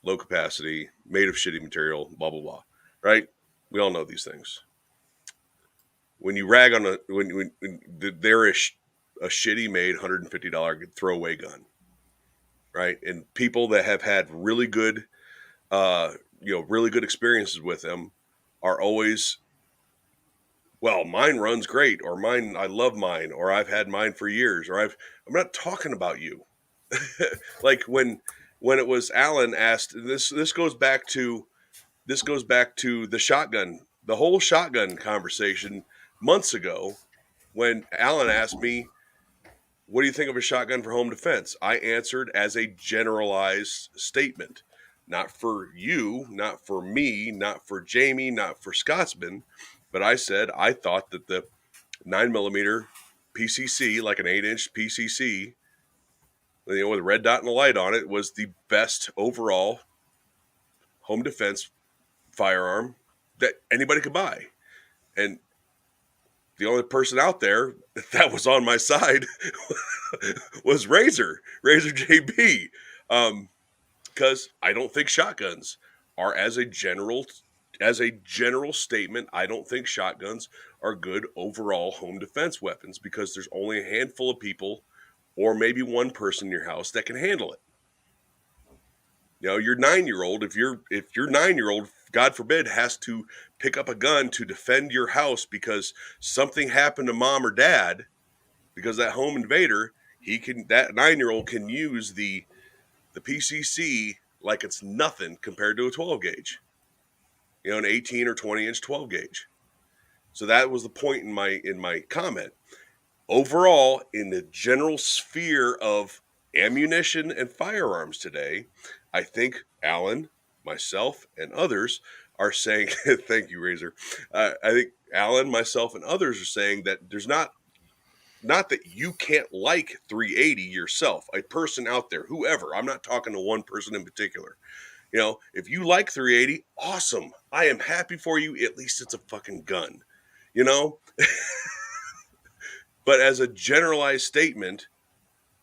low capacity, made of shitty material, blah, blah, blah, right? We all know these things. When you rag on when they're a shitty made $150 throwaway gun, right? And people that have had really good, really good experiences with them are always, well, mine runs great, or mine, I love mine, or I've had mine for years, or I'm not talking about you. Like when it was Alan asked, this goes back to the shotgun, the whole shotgun conversation months ago, when Alan asked me, what do you think of a shotgun for home defense? I answered as a generalized statement, not for you, not for me, not for Jamie, not for Scotsman, but I said I thought that the 9mm PCC, like an 8-inch PCC, with a red dot and a light on it, was the best overall home defense firearm that anybody could buy. And the only person out there that was on my side was Razor JB. Because I don't think shotguns are, as a general statement, I don't think shotguns are good overall home defense weapons, because there's only a handful of people, or maybe one person in your house, that can handle it. You know, your 9-year-old, if your 9-year-old, God forbid, has to pick up a gun to defend your house because something happened to mom or dad, because that home invader, that 9-year-old can use the PCC like it's nothing compared to a 12 gauge, you know, an 18 or 20 inch 12 gauge. So that was the point in my comment. Overall, in the general sphere of ammunition and firearms today, I think Allen, myself, and others are saying, thank you, Razor. I think Allen, myself, and others are saying that there's not that you can't like 380 yourself, a person out there, whoever. I'm not talking to one person in particular. You know, if you like 380, awesome. I am happy for you. At least it's a fucking gun, you know? But as a generalized statement,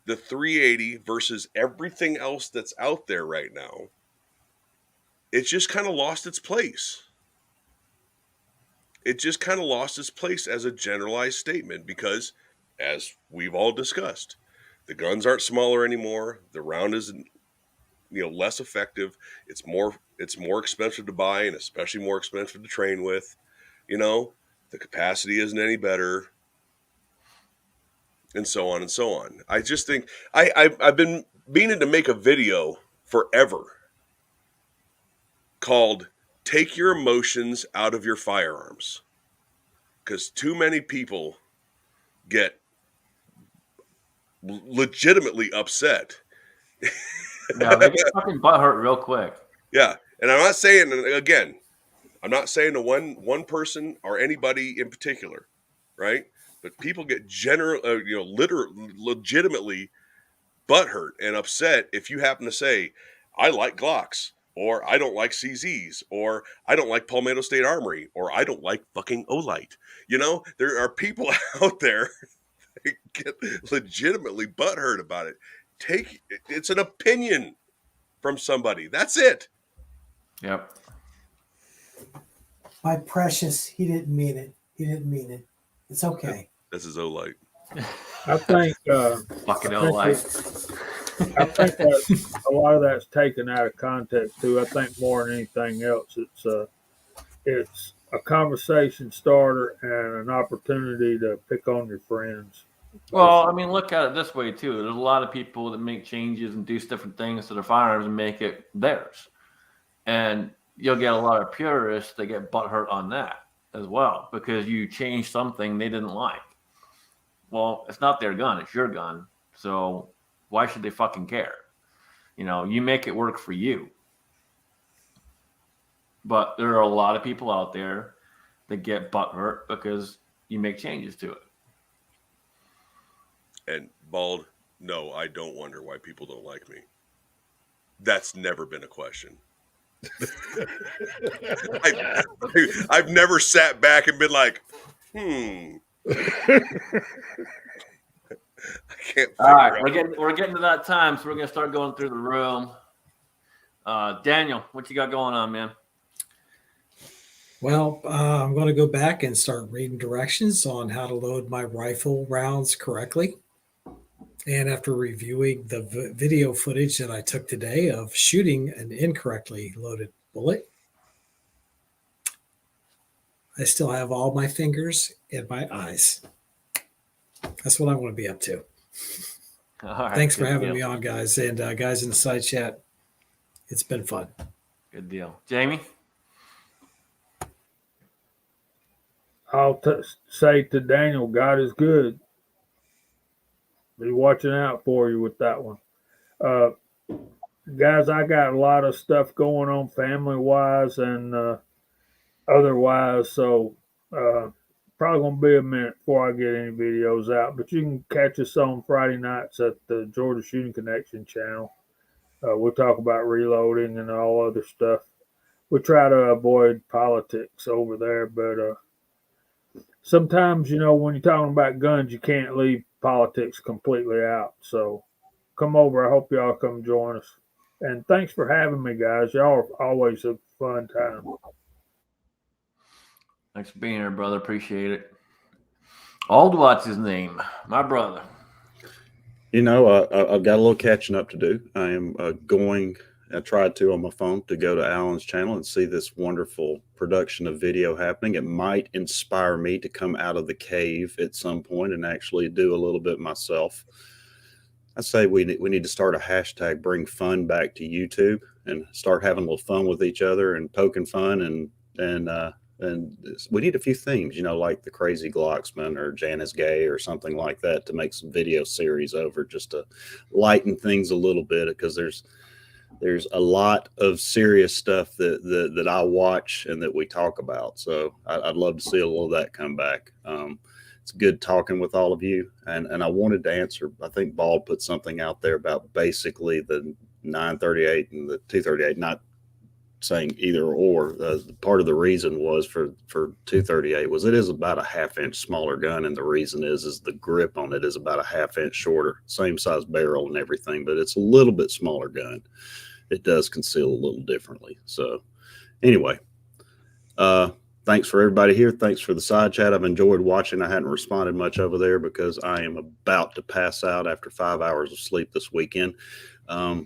the 380 versus everything else that's out there right now, it's just kind of lost its place. It just kind of lost its place as a generalized statement because, as we've all discussed, the guns aren't smaller anymore. The round is, less effective. It's more expensive to buy, and especially more expensive to train with. You know, the capacity isn't any better, and so on and so on. I just think I've been meaning to make a video forever called "Take Your Emotions Out of Your Firearms," because too many people get legitimately upset. Yeah, they get fucking butthurt real quick. Yeah, and I'm not saying, again, I'm not saying to one person or anybody in particular, right? But people get legitimately butthurt and upset if you happen to say, I like Glocks, or I don't like CZs, or I don't like Palmetto State Armory, or I don't like fucking Olight. You know, there are people out there that get legitimately butthurt about it. It's an opinion from somebody. That's it. Yep. My precious, he didn't mean it. He didn't mean it. It's okay. This is Olight. I think Fucking I Olight. think that a lot of that's taken out of context too. I think more than anything else, it's a conversation starter and an opportunity to pick on your friends. Well, I mean, look at it this way too. There's a lot of people that make changes and do different things to their firearms and make it theirs, and you'll get a lot of purists that get butthurt on that as well because you changed something they didn't like. Well, it's not their gun; it's your gun. So why should they fucking care? You know, you make it work for you. But there are a lot of people out there that get butthurt because you make changes to it. And Bald, no, I don't wonder why people don't like me. That's never been a question. I've never sat back and been like, I can't. All right, we're getting to that time, so we're gonna start going through the room. Daniel, what you got going on, man? Well, I'm going to go back and start reading directions on how to load my rifle rounds correctly. And after reviewing the video footage that I took today of shooting an incorrectly loaded bullet, I still have all my fingers in my eyes. That's what I want to be up to. All right, Thanks for good having deal. me on, guys. And guys in the side chat, it's been fun. Good deal. Jamie? I'll say to Daniel, God is good. Be watching out for you with that one. Guys, I got a lot of stuff going on family-wise and otherwise, so probably gonna be a minute before I get any videos out, but you can catch us on Friday nights at the Georgia Shooting Connection channel. We'll talk about reloading and all other stuff. We try to avoid politics over there, but sometimes, when you're talking about guns, you can't leave politics completely out. So come over. I hope y'all come join us. And thanks for having me, guys. Y'all are always a fun time. Thanks for being here, brother. Appreciate it. Old what's his name? My brother. I've got a little catching up to do. I am I tried to on my phone to go to Allen's channel and see this wonderful production of video happening. It might inspire me to come out of the cave at some point and actually do a little bit myself. I say we need to start a hashtag, bring fun back to YouTube, and start having a little fun with each other and poking fun and we need a few themes, like the Crazy Glocksman or Janice Gay or something like that to make some video series over, just to lighten things a little bit, because there's a lot of serious stuff that I watch and that we talk about. So I'd love to see a little of that come back. It's good talking with all of you. And I wanted to answer, I think Bald put something out there about basically the 938 and the 238, not saying either or. Part of the reason was for 238 was it is about a half-inch smaller gun, and the reason is the grip on it is about a half-inch shorter, same size barrel and everything, but it's a little bit smaller gun. It does conceal a little differently. So anyway, thanks for everybody here. Thanks for the side chat. I've enjoyed watching. I hadn't responded much over there because I am about to pass out after 5 hours of sleep this weekend.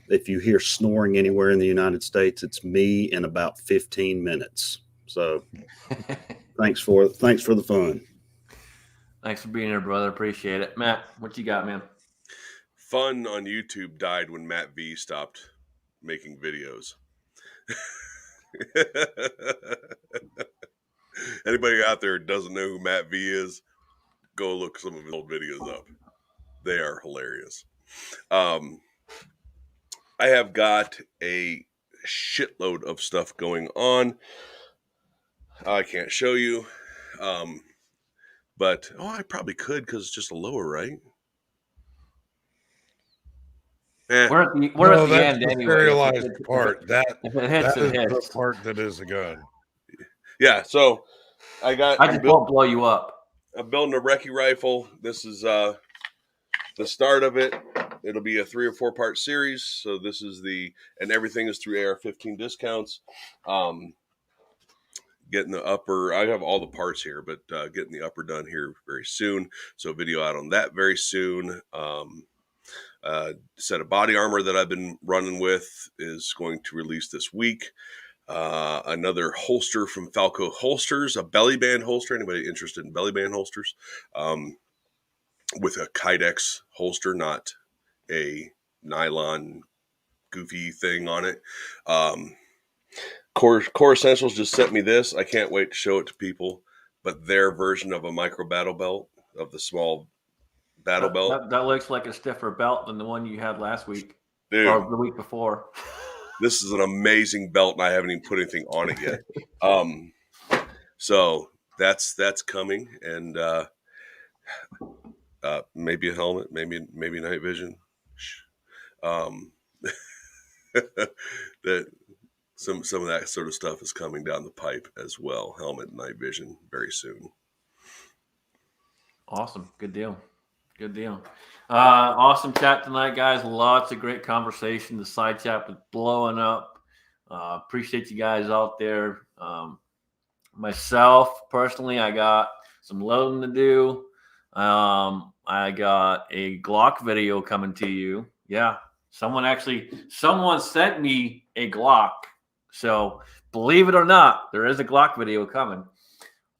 If you hear snoring anywhere in the United States, it's me in about 15 minutes. So thanks for the fun. Thanks for being here, brother. Appreciate it. Matt, what you got, man? Fun on YouTube died when Matt V stopped making videos. Anybody out there who doesn't know who Matt V is, go look some of his old videos up. They are hilarious. I have got a shitload of stuff going on. I can't show you. But I probably could, because it's just a lower, right? We're at the That's end the anyway. serialized part. That if it hits, is it hits. the part that is a gun. Yeah, so I just won't blow you up. I'm building a recce rifle. This is the start of it. It'll be a 3 or 4 part series. So this is and everything is through AR-15 discounts. Getting the upper, I have all the parts here, but getting the upper done here very soon. So video out on that very soon. Set of body armor that I've been running with is going to release this week. Another holster from Falco Holsters, a belly band holster. Anybody interested in belly band holsters? With a Kydex holster, not a nylon goofy thing on it. Core Essentials just sent me this. I can't wait to show it to people. But their version of a micro battle belt, of the small battle belt. That looks like a stiffer belt than the one you had last week. Dude, or the week before. This is an amazing belt, and I haven't even put anything on it yet. So that's coming, and maybe a helmet, maybe night vision. That some of that sort of stuff is coming down the pipe as well. Helmet, night vision, very soon. Awesome, good deal. Awesome chat tonight, guys. Lots of great conversation. The side chat was blowing up. Appreciate you guys out there. Myself personally, I got some loading to do. I got a Glock video coming to you. Yeah, someone sent me a Glock. So believe it or not, there is a Glock video coming.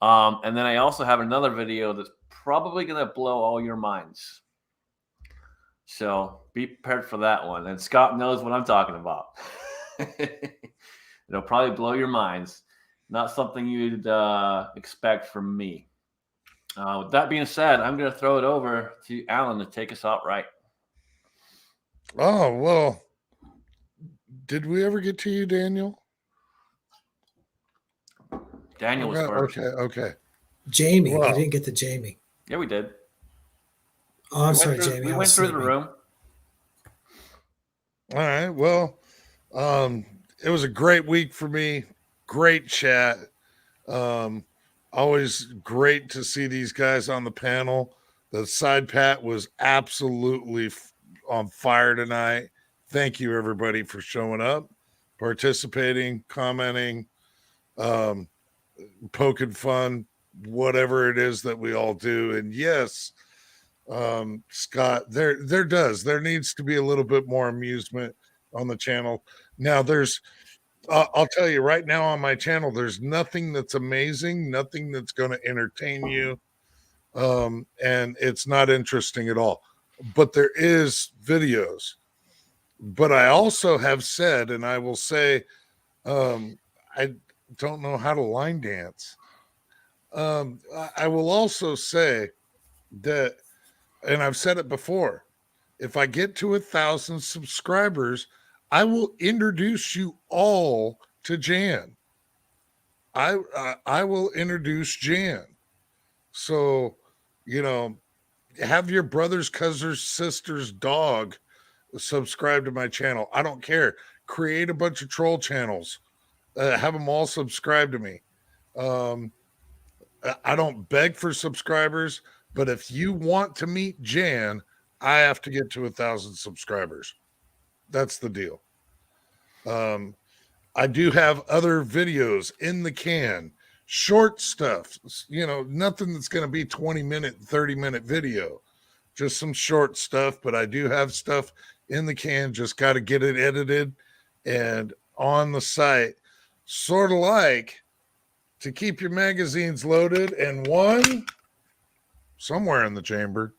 And then I also have another video that's probably going to blow all your minds. So be prepared for that one. And Scott knows what I'm talking about. It'll probably blow your minds. Not something you'd expect from me. With that being said, I'm going to throw it over to Allen to take us out right. Oh, well, did we ever get to you, Daniel? Daniel was first. Okay. Jamie. Wow. You didn't get the Jamie. Yeah, we did. Oh, I'm We sorry, went through, Jamie. we I went was through the sleeping. room. All right. Well, it was a great week for me. Great chat. Always great to see these guys on the panel. The side pat was absolutely on fire tonight. Thank you, everybody, for showing up, participating, commenting, poking fun, whatever it is that we all do. And yes, Scott, there needs to be a little bit more amusement on the channel. Now I'll tell you right now on my channel, there's nothing that's amazing, nothing that's going to entertain you. And it's not interesting at all, but there is videos. But I also have said, and I will say, I don't know how to line dance. I will also say that, and I've said it before, if I get to 1,000 subscribers, I will introduce you all to Jan. I will introduce Jan. So, have your brother's, cousin's, sister's dog subscribe to my channel. I don't care. Create a bunch of troll channels. Have them all subscribe to me. I don't beg for subscribers, but if you want to meet Jan, I have to get to 1,000 subscribers. That's the deal. I do have other videos in the can, short stuff, nothing that's going to be 20-minute, 30-minute video, just some short stuff. But I do have stuff in the can, just got to get it edited and on the site, sort of like to keep your magazines loaded and one somewhere in the chamber.